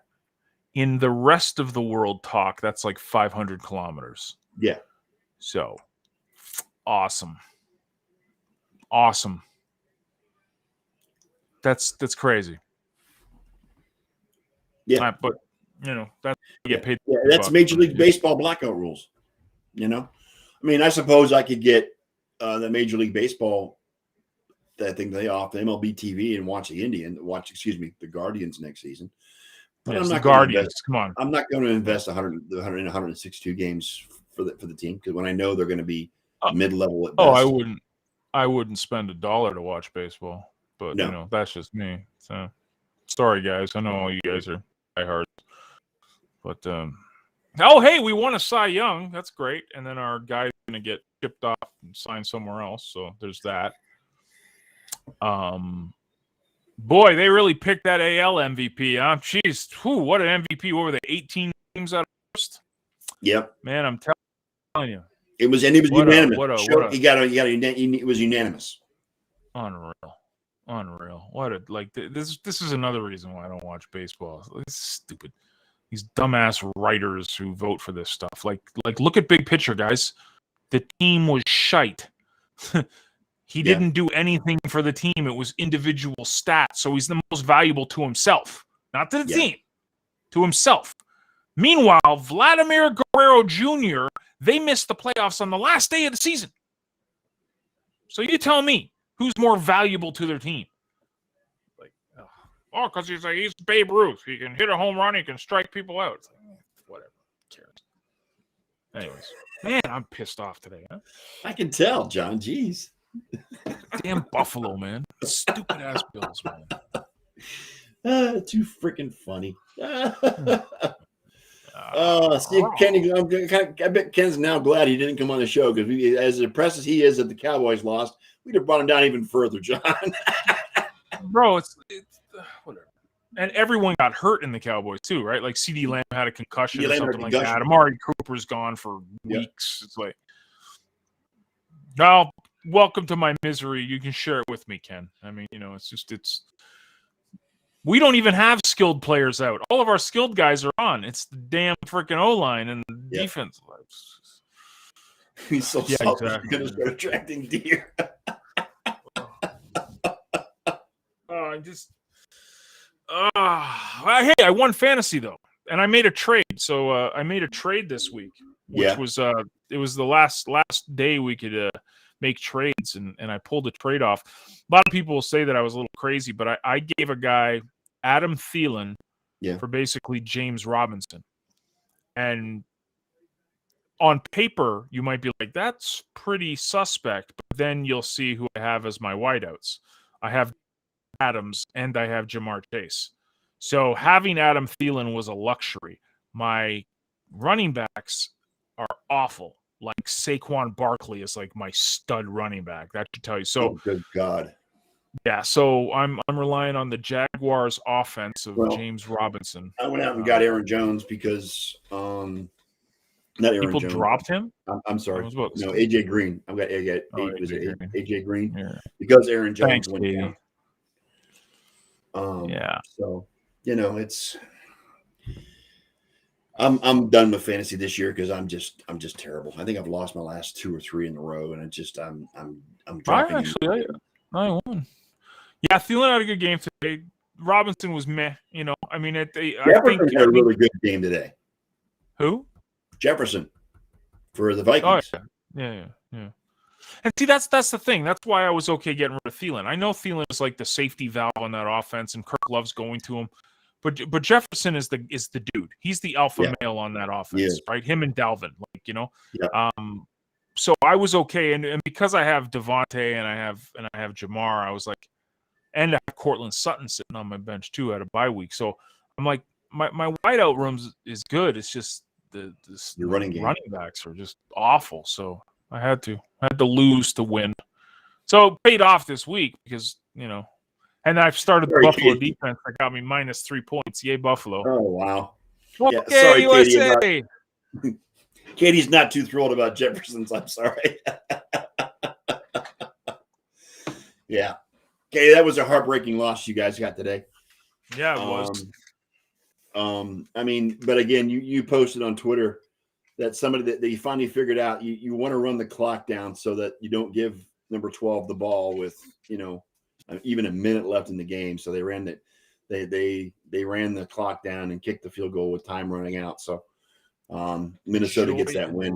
In the rest of the world talk, that's like 500 kilometers. Yeah. So, awesome. Awesome. That's crazy. Yeah. But, that's you get paid. Yeah, that's Major League Baseball blackout rules. I mean, I suppose I could get the Major League Baseball, I think they off the MLB TV and watch the Guardians next season. But yes, I'm not the Guardians. Come on, I'm not going to invest 162 games for the team because when I know they're going to be mid-level at best. Oh, I wouldn't spend $1 to watch baseball. But that's just me. So sorry, guys. I know all you guys are diehards. But hey, we won a Cy Young. That's great. And then our guy's going to get shipped off and signed somewhere else. So there's that. Boy, they really picked that AL MVP. Jeez, what an MVP. What were they, 18 games out of first? Yep. Man, I'm telling you. It was unanimous. It was unanimous. Unreal. This is another reason why I don't watch baseball. It's stupid. These dumbass writers who vote for this stuff. Like look at big picture, guys. The team was shite. He didn't do anything for the team. It was individual stats. So he's the most valuable to himself, not to the team, to himself. Meanwhile, Vladimir Guerrero Jr., they missed the playoffs on the last day of the season. So you tell me who's more valuable to their team? Because he's Babe Ruth. He can hit a home run. He can strike people out. It's like, whatever. Who cares? Anyways, man, I'm pissed off today. Huh? I can tell, John. Jeez. Damn Buffalo, man. Stupid ass Bills, man. Too freaking funny. See, Kenny, I bet Ken's now glad he didn't come on the show because as depressed as he is that the Cowboys lost, we'd have brought him down even further, John. Bro, it's whatever. And everyone got hurt in the Cowboys too, right? Like CeeDee Lamb had a concussion or something like that. Amari Cooper's gone for weeks. It's like, now, welcome to my misery. You can share it with me, Ken. I mean, it's we don't even have skilled players out. All of our skilled guys are on. It's the damn freaking O-line and the defense. He's so selfish. Exactly. He's going to start attracting deer. Hey, I won fantasy though, and I made a trade. So I made a trade this week, which was it was the last day we could make trades, and I pulled a trade off. A lot of people will say that I was a little crazy, but I gave a guy Adam Thielen for basically James Robinson, and on paper you might be like, that's pretty suspect, but then you'll see who I have as my wideouts. I have Adams and I have Jamar Chase. So having Adam Thielen was a luxury. My running backs are awful. Like Saquon Barkley is like my stud running back. That should tell you. So good God. Yeah, so I'm relying on the Jaguars offense of James Robinson. I went out and got Aaron Jones because not Aaron people Jones. Dropped him? I'm sorry. No, AJ Green. I've got AJ Green. Yeah. Because Aaron Jones went down. So it's I'm done with fantasy this year because I'm just terrible. I think I've lost my last 2 or 3 in a row, and I'm dropping. I won. Yeah, Thielen had a good game today. Robinson was meh. I mean, Jefferson had a really good game today. Who? Jefferson for the Vikings. Oh, yeah. And see, that's the thing. That's why I was okay getting rid of Thielen. I know Thielen is like the safety valve on that offense, and Kirk loves going to him. But Jefferson is the dude. He's the alpha male on that offense, right? Him and Dalvin, So I was okay, and because I have Devontae and I have Jamar, I was like, and I have Cortland Sutton sitting on my bench too at a bye week. So I'm like, my wideout rooms is good. It's just the running backs are just awful. So I had to lose to win. So it paid off this week because and I've started the Buffalo defense that got me -3 points. Yay, Buffalo! Oh wow! Okay, sorry, USA. Katie's not too thrilled about Jefferson's. I'm sorry. Yeah, Katie, that was a heartbreaking loss you guys got today. Yeah, it was. I mean, but again, you posted on Twitter that somebody that you finally figured out you want to run the clock down so that you don't give number 12 the ball with even a minute left in the game. So they ran they ran the clock down and kicked the field goal with time running out. So Minnesota gets that win.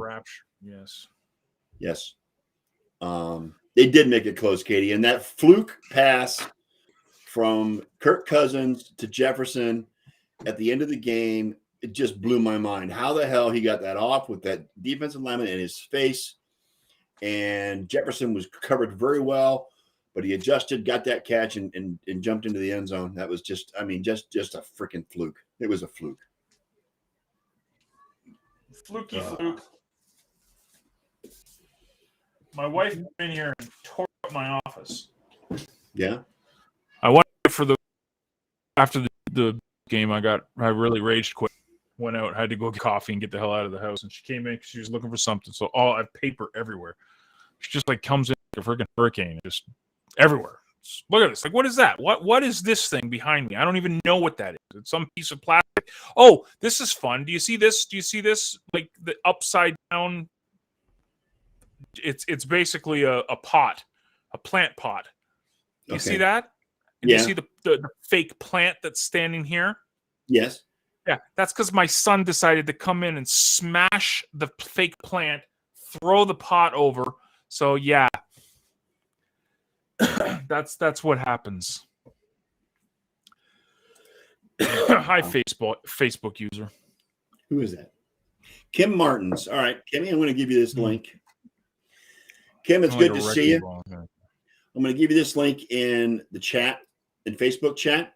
Yes. They did make it close, Katie, and that fluke pass from Kirk Cousins to Jefferson at the end of the game, it just blew my mind. How the hell he got that off with that defensive lineman in his face, and Jefferson was covered very well, but he adjusted, got that catch, and jumped into the end zone. That was just a freaking fluke. It was a fluke. Fluke. My wife came in here and tore up my office. Yeah. I went after the game. I really raged quit. Went out, had to go get coffee and get the hell out of the house. And she came in because she was looking for something. So I have paper everywhere. She just like comes in like a freaking hurricane, just everywhere. Look at this. Like, what is that? What is this thing behind me? I don't even know what that is. It's some piece of plastic. Oh, this is fun. Do you see this? Like the upside down. It's basically a pot, a plant pot. You see that? And you see the fake plant that's standing here? Yes. Yeah, that's because my son decided to come in and smash the fake plant, throw the pot over. So yeah, that's what happens. Hi, Facebook user. Who is that? Kim Martins. All right, Kimmy, I'm going to give you this link. Kim, it's good to see you. I'm going to give you this link in the chat, in Facebook chat.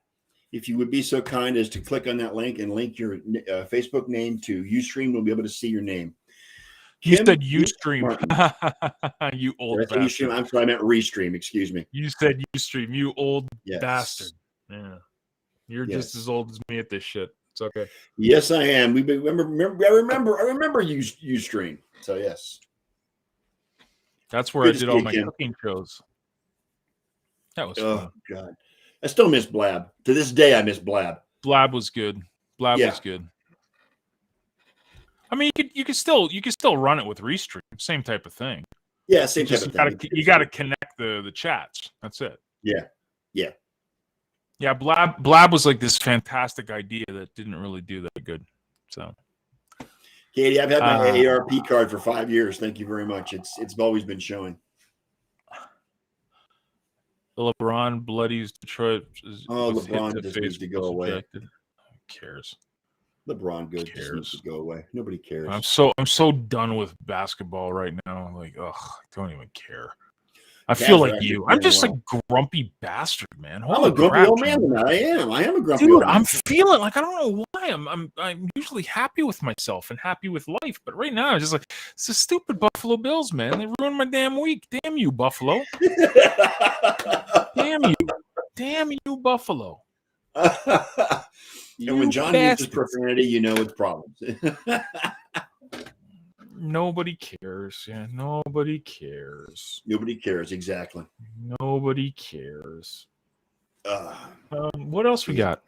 If you would be so kind as to click on that link and link your Facebook name to Ustream, we'll be able to see your name. You Kim said Ustream. You old Did I say bastard. Ustream? I'm sorry, I meant Restream. Excuse me. You said Ustream. You old Yes. bastard. Yeah. You're Yes. just as old as me at this shit. It's okay. Yes, I am. I remember Ustream. So yes. That's where Good I to did see all you, my Kim. cooking shows. That was Oh fun. God. I still miss Blab. To this day, I miss Blab. Blab was good. Blab Yeah. was good. I mean, you could still run it with Restream, same type of thing. Yeah, same type of thing. You got to connect the chats. That's it. Yeah, yeah. Yeah, Blab was like this fantastic idea that didn't really do that good. So, Katie, I've had my ARP card for 5 years. Thank you very much. It's always been showing. LeBron bloodies Detroit. LeBron just needs to go away. Who cares? LeBron just needs to go away. Nobody cares. I'm so done with basketball right now. Like, ugh, I don't even care. I feel like you. I'm just a grumpy bastard, man. I'm a grumpy old man tonight. I am a grumpy old man. Dude, I'm feeling like I don't know why. I'm usually happy with myself and happy with life, but right now I'm just like, it's the stupid Buffalo Bills, man. They ruined my damn week. Damn you, Buffalo. Damn you, Buffalo. And when John uses profanity, you know it's problems. Nobody cares. Yeah, nobody cares. Nobody cares, exactly. Nobody cares. What else we got?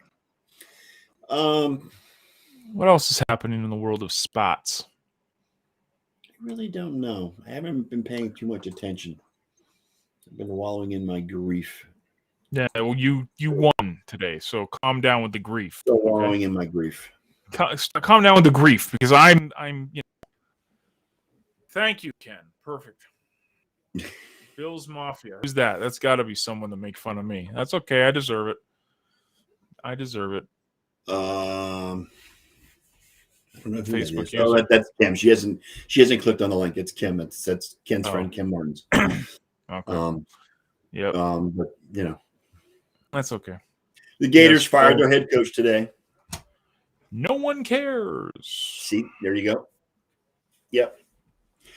What else is happening in the world of spots? I really don't know. I haven't been paying too much attention. I've been wallowing in my grief. Yeah, well, you won today, so calm down with the grief. Still wallowing in my grief. Calm down with the grief, because I'm Thank you, Ken. Perfect. Bills Mafia. Who's that? That's got to be someone to make fun of me. That's okay. I deserve it. I deserve it. I don't know who Facebook. That is. Oh, that's Kim. She hasn't clicked on the link. It's Kim. That's Ken's friend, Kim Martins. Okay. Yep. But that's okay. The Gators fired their head coach today. No one cares. See, there you go. Yep.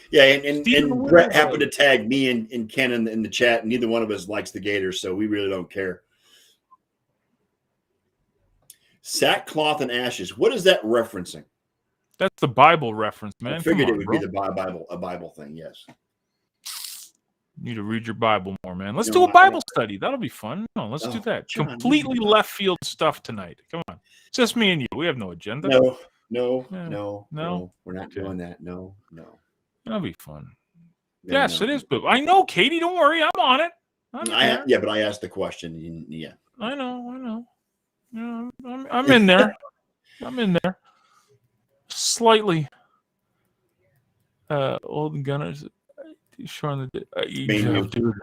Yeah, and Brett happened to tag me and Ken in the chat, and neither one of us likes the Gators, so we really don't care. Sackcloth and ashes. What is that referencing? That's the Bible reference, man. I figured it would be a Bible thing, yes. You need to read your Bible more, man. Let's do a Bible study. That'll be fun. No, let's do that. John, completely left field stuff tonight. Come on. It's just me and you. We have no agenda. No. We're not doing that. No. That'll be fun. Yes, it is. But I know, Katie. Don't worry. I'm on it. But I asked the question. Yeah. I know. Yeah, I'm in there. I'm in there. Slightly. Old Gunners. Showing the dude.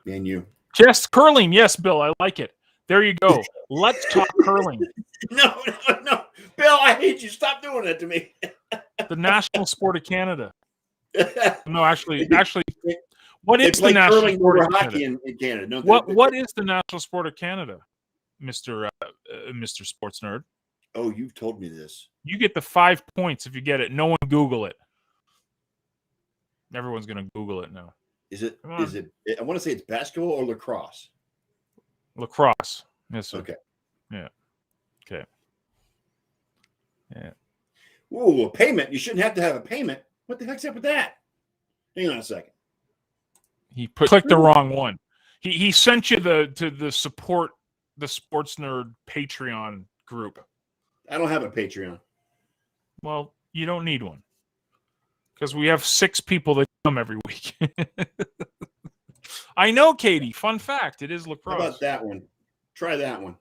Man, you. Just curling. Yes, Bill. I like it. There you go. Let's talk curling. No. Bill, I hate you. Stop doing that to me. The national sport of Canada. No, actually, what is the national sport of hockey Canada? in Canada? What is the national sport of Canada, Mr. Sports Nerd? Oh, you've told me this. You get the 5 points if you get it. No one Google it. Everyone's gonna Google it now. Is it? I want to say it's basketball or lacrosse. Lacrosse. Yes, sir. Okay. Yeah. Okay. Yeah. Ooh, a payment. You shouldn't have to have a payment. What the heck's up with that? Hang on a second. He clicked the wrong one. He sent you to support the Sports Nerd Patreon group. I don't have a Patreon. Well, you don't need one. Because we have 6 people that come every week. I know, Katie. Fun fact. It is lacrosse. How about that one? Try that one.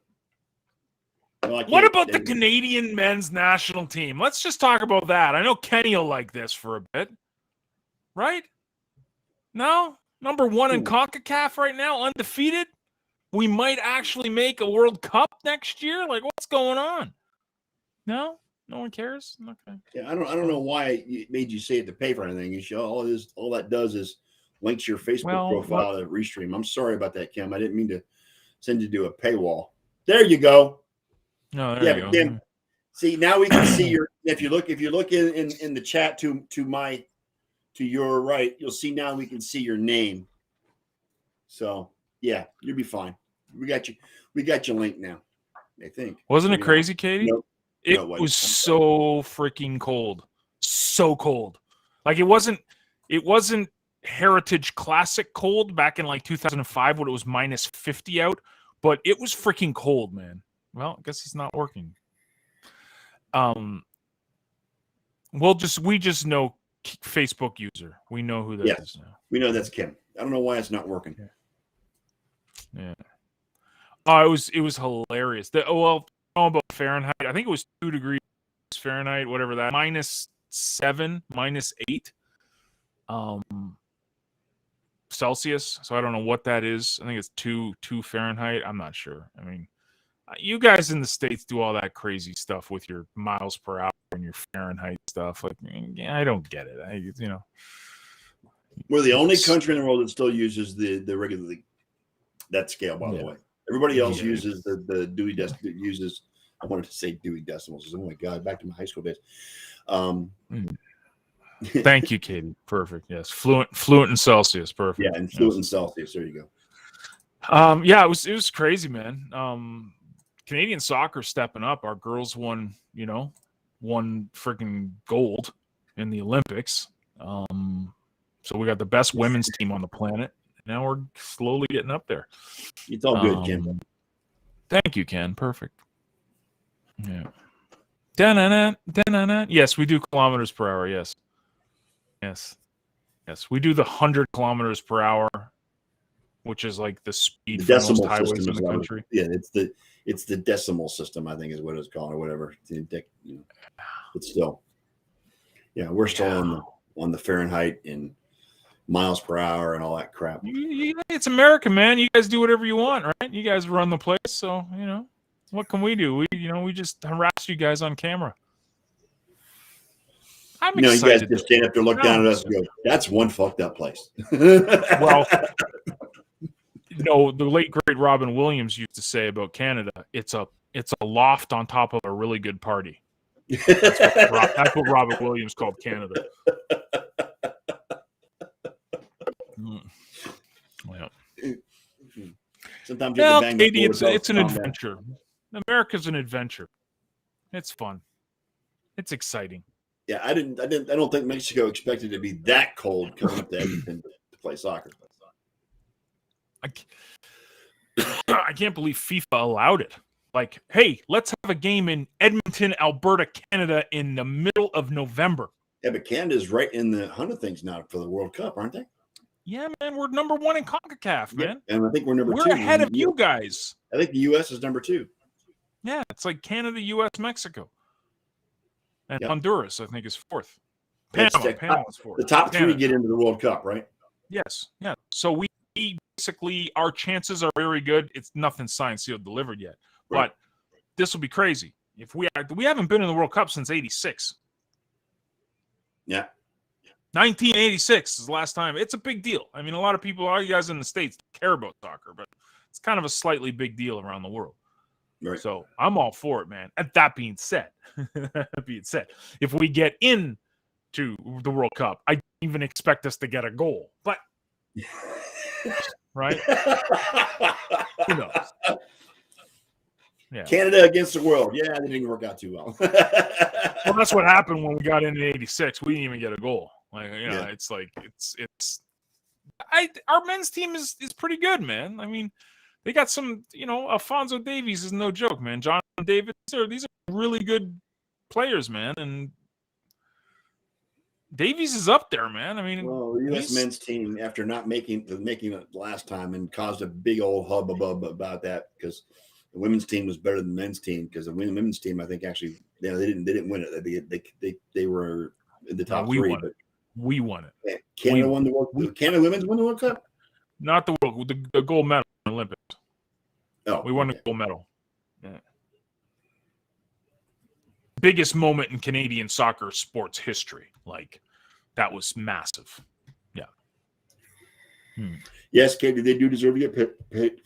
No, what about the Canadian men's national team? Let's just talk about that. I know Kenny will like this for a bit. Right? No? Number 1 in CONCACAF right now, undefeated? We might actually make a World Cup next year? Like, what's going on? No? No one cares? Okay. Yeah, I don't know why it made you say it to pay for anything. You should, all that does is links to your Facebook profile to Restream. I'm sorry about that, Kim. I didn't mean to send you to a paywall. There you go. No, there Yeah, you go. Kim, see, now we can see your. If you look in the chat to your right, you'll see now we can see your name. So yeah, you'll be fine. We got you. We got your link now. I think. Wasn't it Maybe crazy, not. Katie? Nope. It No, it wasn't. was so freaking cold. So cold. Like it wasn't Heritage Classic cold back in like 2005 when it was minus 50 out, but it was freaking cold, man. Well, I guess he's not working. We just know Facebook user. We know who that is now. We know that's Kim. I don't know why it's not working. Yeah. Oh, it was hilarious. About Fahrenheit. I think it was 2 degrees Fahrenheit, whatever that. -7, -8. Celsius. So I don't know what that is. I think it's 2 Fahrenheit. I'm not sure. I mean, you guys in the States do all that crazy stuff with your miles per hour and your Fahrenheit stuff. Like, I don't get it. We're the only country in the world that still uses the regular that scale. By the way, everybody else uses the Dewey Decimal. Uses. I wanted to say Dewey Decimals. Oh my God, back to my high school days. Thank you, Katie. Perfect. Yes, fluent in Celsius. Perfect. Yeah, and fluent in Celsius. There you go. Yeah, it was crazy, man. Canadian soccer stepping up. Our girls won freaking gold in the Olympics. So we got the best women's team on the planet. Now we're slowly getting up there. It's all good, Ken. Thank you, Ken. Perfect. Yeah. Da-na-na, da-na-na. Yes, we do kilometers per hour. Yes. We do the 100 kilometers per hour, which is like the speed for most highways in the country. Yeah, it's the decimal system, I think is what it's called, or whatever. But still, yeah, we're still on the Fahrenheit and miles per hour and all that crap. It's America, man. You guys do whatever you want, right? You guys run the place, so what can we do? We just harass you guys on camera. I'm excited. You guys just stand up there, look down at us, and go, "That's one fucked up place." Well, the late great Robin Williams used to say about Canada, it's a loft on top of a really good party. That's what Robin Williams called Canada. Yeah. Sometimes Katie, it's an adventure. America's an adventure. It's fun. It's exciting. Yeah, I don't think Mexico expected to be that cold coming up to Edmonton to play soccer. I can't believe FIFA allowed it. Like, hey, let's have a game in Edmonton, Alberta, Canada in the middle of November. Yeah, but Canada's right in the hunt of things now for the World Cup, aren't they? Yeah, man, we're number 1 in CONCACAF, man. And I think we're number 2. We're ahead of you guys. I think the U.S. is number 2. Yeah, it's like Canada, U.S., Mexico. And Honduras, I think, is 4th. Panama's 4th. The top 3 get into the World Cup, right? Yes. Yeah. So we basically, our chances are very good. It's nothing signed, sealed, delivered yet. Right. But this will be crazy. If we haven't been in the World Cup since 86. Yeah. 1986 is the last time. It's a big deal. I mean, a lot of you guys in the States care about soccer, but it's kind of a slightly big deal around the world. Right. So I'm all for it, man. And that being said, if we get into the World Cup, I don't even expect us to get a goal. But right? Who knows? Yeah. Canada against the world. Yeah, that didn't work out too well. Well, that's what happened when we got into '86. We didn't even get a goal. Like, it's like our men's team is pretty good, man. I mean, they got some, Alphonso Davies is no joke, man. Jon Davis, these are really good players, man. And Davies is up there, man. I mean, the U.S. men's team, after not making it last time, and caused a big old hubbub about that because the women's team was better than the men's team, because the women's team, I think, actually, they didn't win it. They were in the top 3. We won it. Canada won the World Cup. Canada women's won the World Cup. Not the World, the gold medal in the Olympics. Oh, we won the gold medal. Yeah. Biggest moment in Canadian soccer sports history. Like, that was massive. Yeah. Yes, Katie, they do deserve to get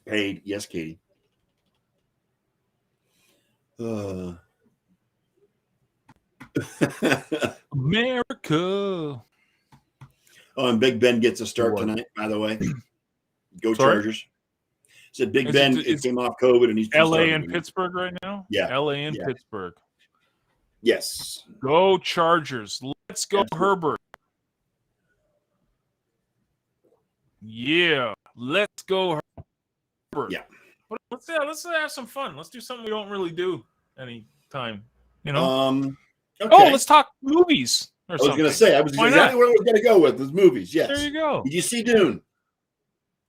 Paid. Yes, Katie. America. Oh, and Big Ben gets a start What? tonight, by the way. Go Sorry? Chargers. Said Big Is Ben it came off COVID and he's LA starting and tonight. Pittsburgh right now? Yeah. LA and Yeah. Pittsburgh. Yes. Go Chargers. Let's go, Absolutely. Herbert. Yeah. Let's go, Herbert. Yeah. But let's have some fun. Let's do something we don't really do anytime. You know? Okay. Oh, let's talk movies or I was something. going to say, I was Why exactly not? where I was going to go with those movies. Yes. There you go. Did you see Dune?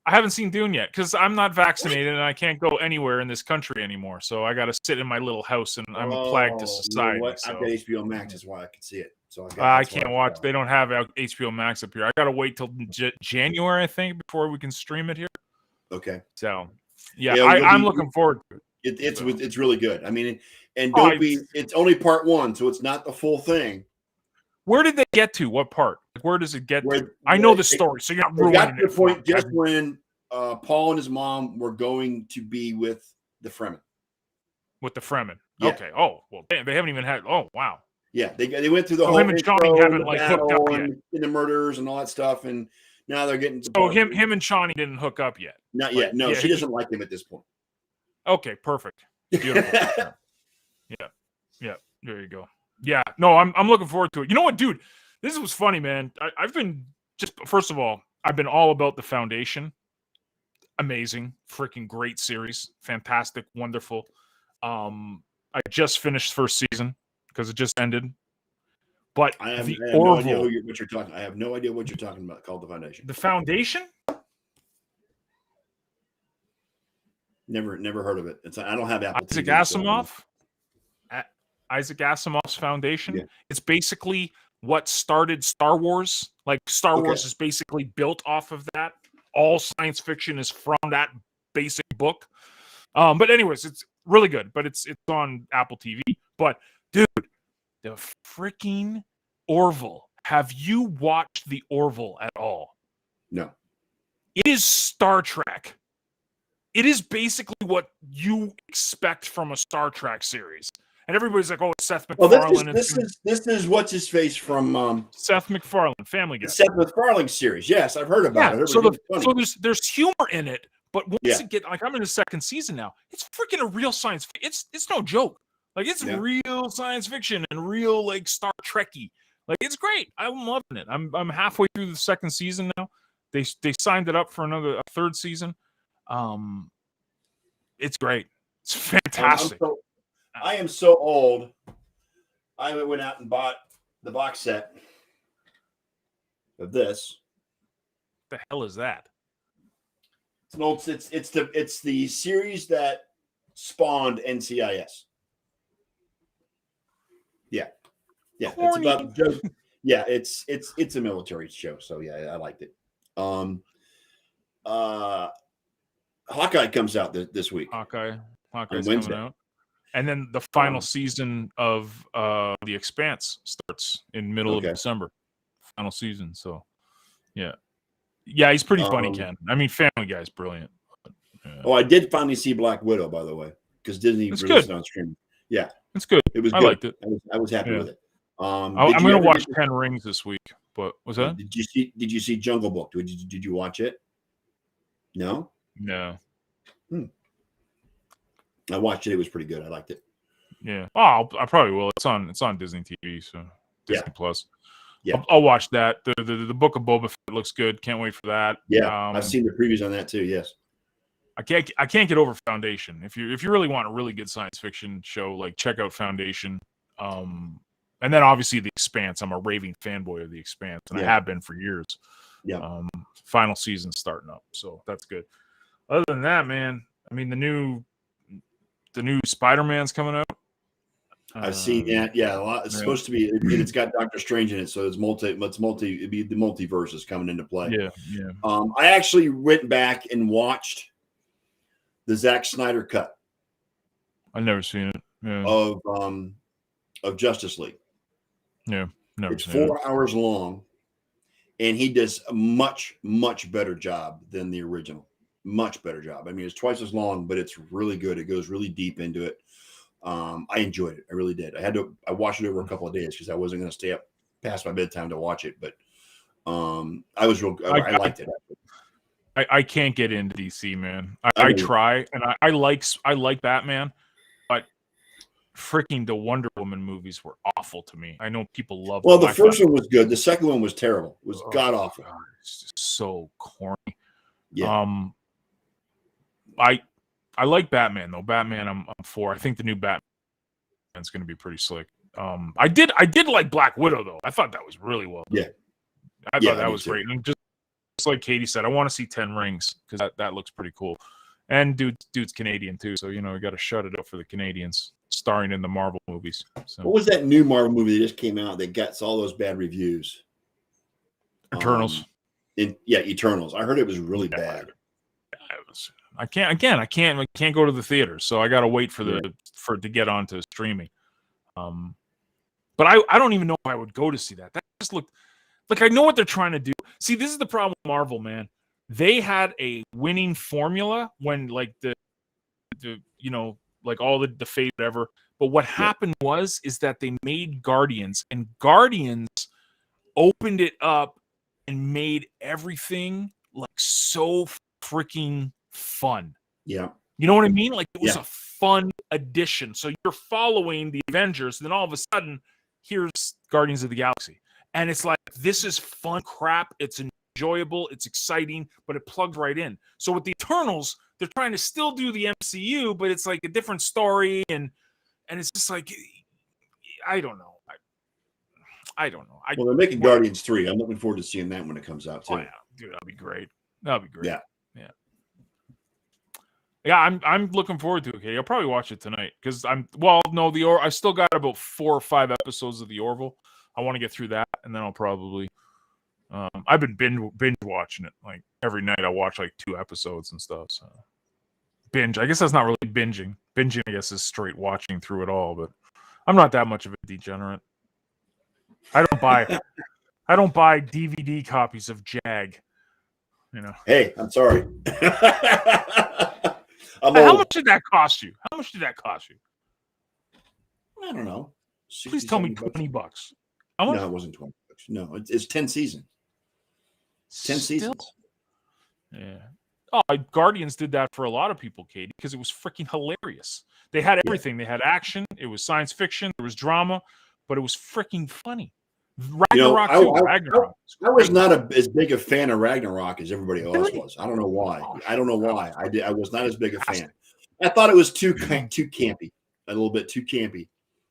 I haven't seen Dune yet because I'm not vaccinated and I can't go anywhere in this country anymore. So I got to sit in my little house and I'm a plague to society. You know what? So. I've got HBO Max. That's why I can see it. So I can't watch. They don't have HBO Max up here. I got to wait till January, I think, before we can stream it here. Okay. So, yeah, Yeah, I'm looking forward to it. It's really good. I mean, and don't be. It's only part one, so it's not the full thing. Where did they get to? What part? Where does it get to? I know the story, so you're not ruining it. Got to the point just when Paul and his mom were going to be with the Fremen. With the Fremen. Yeah. Okay. Oh, well, they haven't even had. Oh, wow. Yeah, they went through the whole him and Chani haven't like hooked up yet. And the murders and all that stuff, and now they're getting. So him and Chani didn't hook up yet. Not yet. No, she doesn't like him at this point. Okay, perfect. Beautiful. Yeah. There you go. Yeah. No, I'm looking forward to it. You know what, dude? This was funny, man. I've been first of all, I've been all about The Foundation. Amazing, freaking great series, fantastic, wonderful. I just finished first season because it just ended. But I have Orville, no idea what you're talking. I have no idea what you're talking about. Called The Foundation. The Foundation. Never heard of it. I don't have Apple Isaac TV, Asimov. Isaac Asimov's Foundation. Yeah. It's basically what started Star Wars. Like Star Wars is basically built off of that. All science fiction is from that basic book. But anyways, it's really good. But it's on Apple TV. But dude, the freaking Orville. Have you watched the Orville at all? No. It is Star Trek. It is basically what you expect from a Star Trek series. And everybody's like, "Oh, it's Seth MacFarlane." Well, this is what's his face from Seth MacFarlane, Family Guy. The Seth MacFarlane series. Yes, I've heard about it. So there's humor in it, but once it get like I'm in the second season now, it's freaking a real science. It's no joke. Like it's real science fiction and real like Star Trekky. Like it's great. I'm loving it. I'm halfway through the second season now. They signed it up for a third season. It's great. It's fantastic. I am so old. I went out and bought the box set of this. The hell is that? It's an old. It's the series that spawned NCIS. Yeah. Corny. It's about. Yeah, it's a military show. So yeah, I liked it. Hawkeye comes out this week. Hawkeye's coming out. And then the final season of The Expanse starts in middle of December. Final season. So, yeah. Yeah, he's pretty funny, Ken. I mean, Family Guy's brilliant. Yeah. Oh, I did finally see Black Widow, by the way, because Disney released it on streaming. Yeah. It's good. It was I good. liked it. I was happy with it. I'm going to watch 10 Rings this week. But was that? Did you see Jungle Book? Did you watch it? No? No. I watched it. It was pretty good. I liked it. Yeah. Oh, I probably will. It's on Disney TV, so Disney Plus. Yeah. I'll watch that. The Book of Boba Fett looks good. Can't wait for that. Yeah. I've seen the previews on that too. Yes. I can't get over Foundation. If you really want a really good science fiction show, like check out Foundation. And then obviously The Expanse. I'm a raving fanboy of The Expanse, and I have been for years. Yeah. Final season starting up, so that's good. Other than that, man, I mean the new Spider-Man's coming out. I've seen that. Yeah, a lot. It's supposed to be. It's got Doctor Strange in it, so it's multi. It'd be the multiverse is coming into play. Yeah. I actually went back and watched the Zack Snyder cut. I've never seen it. Yeah. Of Justice League. Yeah, never. It's 4 hours long, and he does a much better job than the original. much better job. I mean, it's twice as long, but it's really good. It goes really deep into it. I enjoyed it. I really did. I watched it over a couple of days because I wasn't going to stay up past my bedtime to watch it, but I liked it. I can't get into DC, man. I try, and I like Batman, but freaking the Wonder Woman movies were awful to me. I know people love Well, them. the first one was good. The second one was terrible. It was god awful. It's just so corny. Yeah. I like Batman though. Batman, I'm for. I think the new Batman's going to be pretty slick. I did like Black Widow though. I thought that was really well done. Yeah. I thought that was great. And just like Katie said, I want to see 10 Rings because that looks pretty cool. And dude's Canadian too, so we got to shut it up for the Canadians starring in the Marvel movies. So. What was that new Marvel movie that just came out that got all those bad reviews? Eternals. Eternals. I heard it was really bad. I can't go to the theater, so I got to wait for it to get onto streaming. But I don't even know if I would go to see that. That just looked like I know what they're trying to do. See, this is the problem with Marvel, man. They had a winning formula when like the like all the fate whatever. But what happened is that they made Guardians, and Guardians opened it up and made everything like so freaking fun. Yeah. You know what I mean? Like it was a fun addition. So you're following the Avengers, and then all of a sudden, here's Guardians of the Galaxy. And it's like, this is fun crap. It's enjoyable. It's exciting, but it plugged right in. So with the Eternals, they're trying to still do the MCU, but it's like a different story. And it's just like, I don't know. I don't know. Well, they're making Guardians 3. I'm looking forward to seeing that when it comes out too. Oh, yeah. Dude, that'll be great. That'll be great. Yeah. Yeah, I'm looking forward to it. Okay, I'll probably watch it tonight because I still got about 4 or 5 episodes of the Orville. I want to get through that, and then I'll probably. I've been binge watching it like every night. I watch like 2 episodes and stuff. So binge. I guess that's not really binging. Binging, I guess, is straight watching through it all. But I'm not that much of a degenerate. I don't buy DVD copies of Jag. You know. Hey, I'm sorry. How much did that cost you? How much did that cost you? I don't know. Please tell me $20. How much? No, it wasn't $20. No, it's 10 seasons. 10 seasons. Yeah. Oh, Guardians did that for a lot of people, Katie, because it was freaking hilarious. They had everything. They had action. It was science fiction. There was drama, but it was freaking funny. Ragnarok too. Ragnarok. I was not as big a fan of Ragnarok as everybody else was. I don't know why. I was not as big a fan. I thought it was too campy, a little bit too campy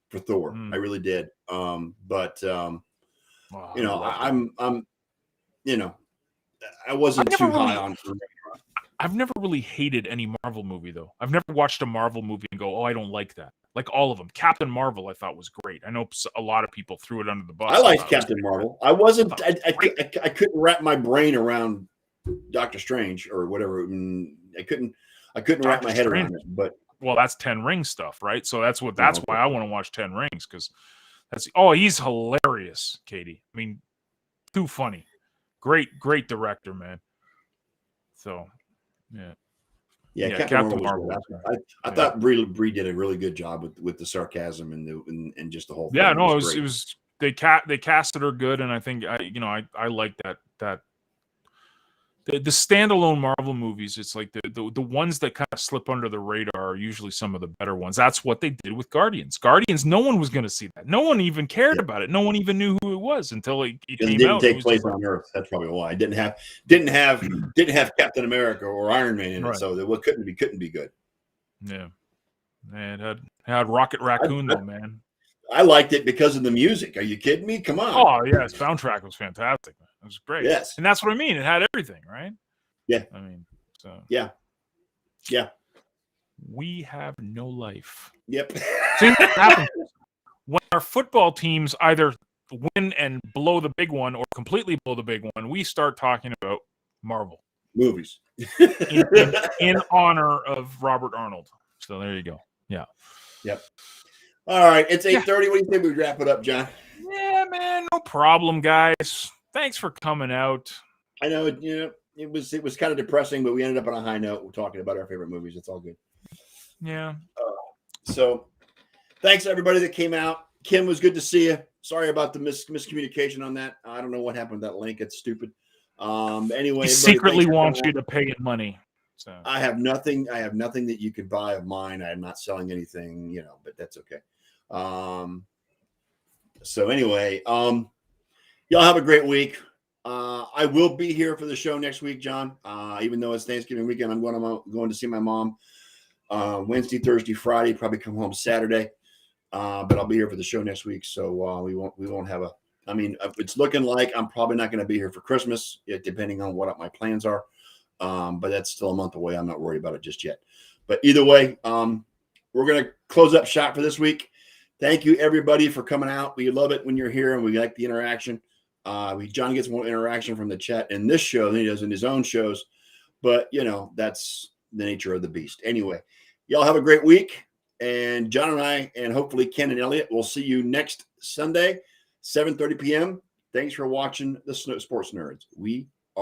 for Thor. I really did. I wasn't too high on Ragnarok. I've never really hated any Marvel movie though. I've never watched a Marvel movie and go, "Oh, I don't like that." Like all of them. Captain Marvel, I thought was great. I know a lot of people threw it under the bus. I liked Captain Marvel. I wasn't. I couldn't wrap my brain around Doctor Strange or whatever. I couldn't wrap my head around it. But that's 10 Rings stuff, right? So that's why I want to watch 10 Rings because he's hilarious, Katie. I mean, too funny. Great director, man. So, yeah. Yeah, Captain Marvel. I thought Brie did a really good job with the sarcasm and just the whole thing. Yeah, no, it was they casted her good, and I think I like that the standalone Marvel movies. It's like the ones that kind of slip under the radar are usually some of the better ones. That's what they did with Guardians. Guardians, no one was going to see that. No one even cared about it. No one even knew who it was until it came out. It didn't take place on Earth. That's probably why. I didn't have Captain America or Iron Man in it, so it couldn't be good. Yeah, and it had Rocket Raccoon though, man. I liked it because of the music. Are you kidding me? Come on. Oh yeah, its soundtrack was fantastic. It was great. Yes, and that's what I mean. It had everything, right? Yeah. I mean, so yeah. We have no life. Yep. See what happens when our football teams either win and blow the big one or completely blow the big one. We start talking about Marvel movies in honor of Robert Arnold. So there you go. Yeah. Yep. All right, it's 8:30. What do you think we wrap it up, John? Yeah, man, no problem, guys. Thanks for coming out. I know, it was kind of depressing, but we ended up on a high note. We're talking about our favorite movies. It's all good. Yeah. So thanks everybody that came out. Kim, was good to see you. Sorry about the miscommunication on that. I don't know what happened with that link. It's stupid. Anyway, He secretly thanks for wants coming you out. to pay him money. So I have nothing that you can buy of mine. I am not selling anything, but that's okay. So anyway, y'all have a great week. I will be here for the show next week, John. Even though it's Thanksgiving weekend, I'm going to see my mom Wednesday, Thursday, Friday. Probably come home Saturday, but I'll be here for the show next week. So we won't have a. I mean, it's looking like I'm probably not going to be here for Christmas, depending on what my plans are. But that's still a month away. I'm not worried about it just yet. But either way, we're going to close up shop for this week. Thank you, everybody, for coming out. We love it when you're here, and we like the interaction. John gets more interaction from the chat in this show than he does in his own shows. But, that's the nature of the beast. Anyway, y'all have a great week. And John and I, and hopefully Ken and Elliot, will see you next Sunday, 7:30 p.m. Thanks for watching the Sports Nerds. We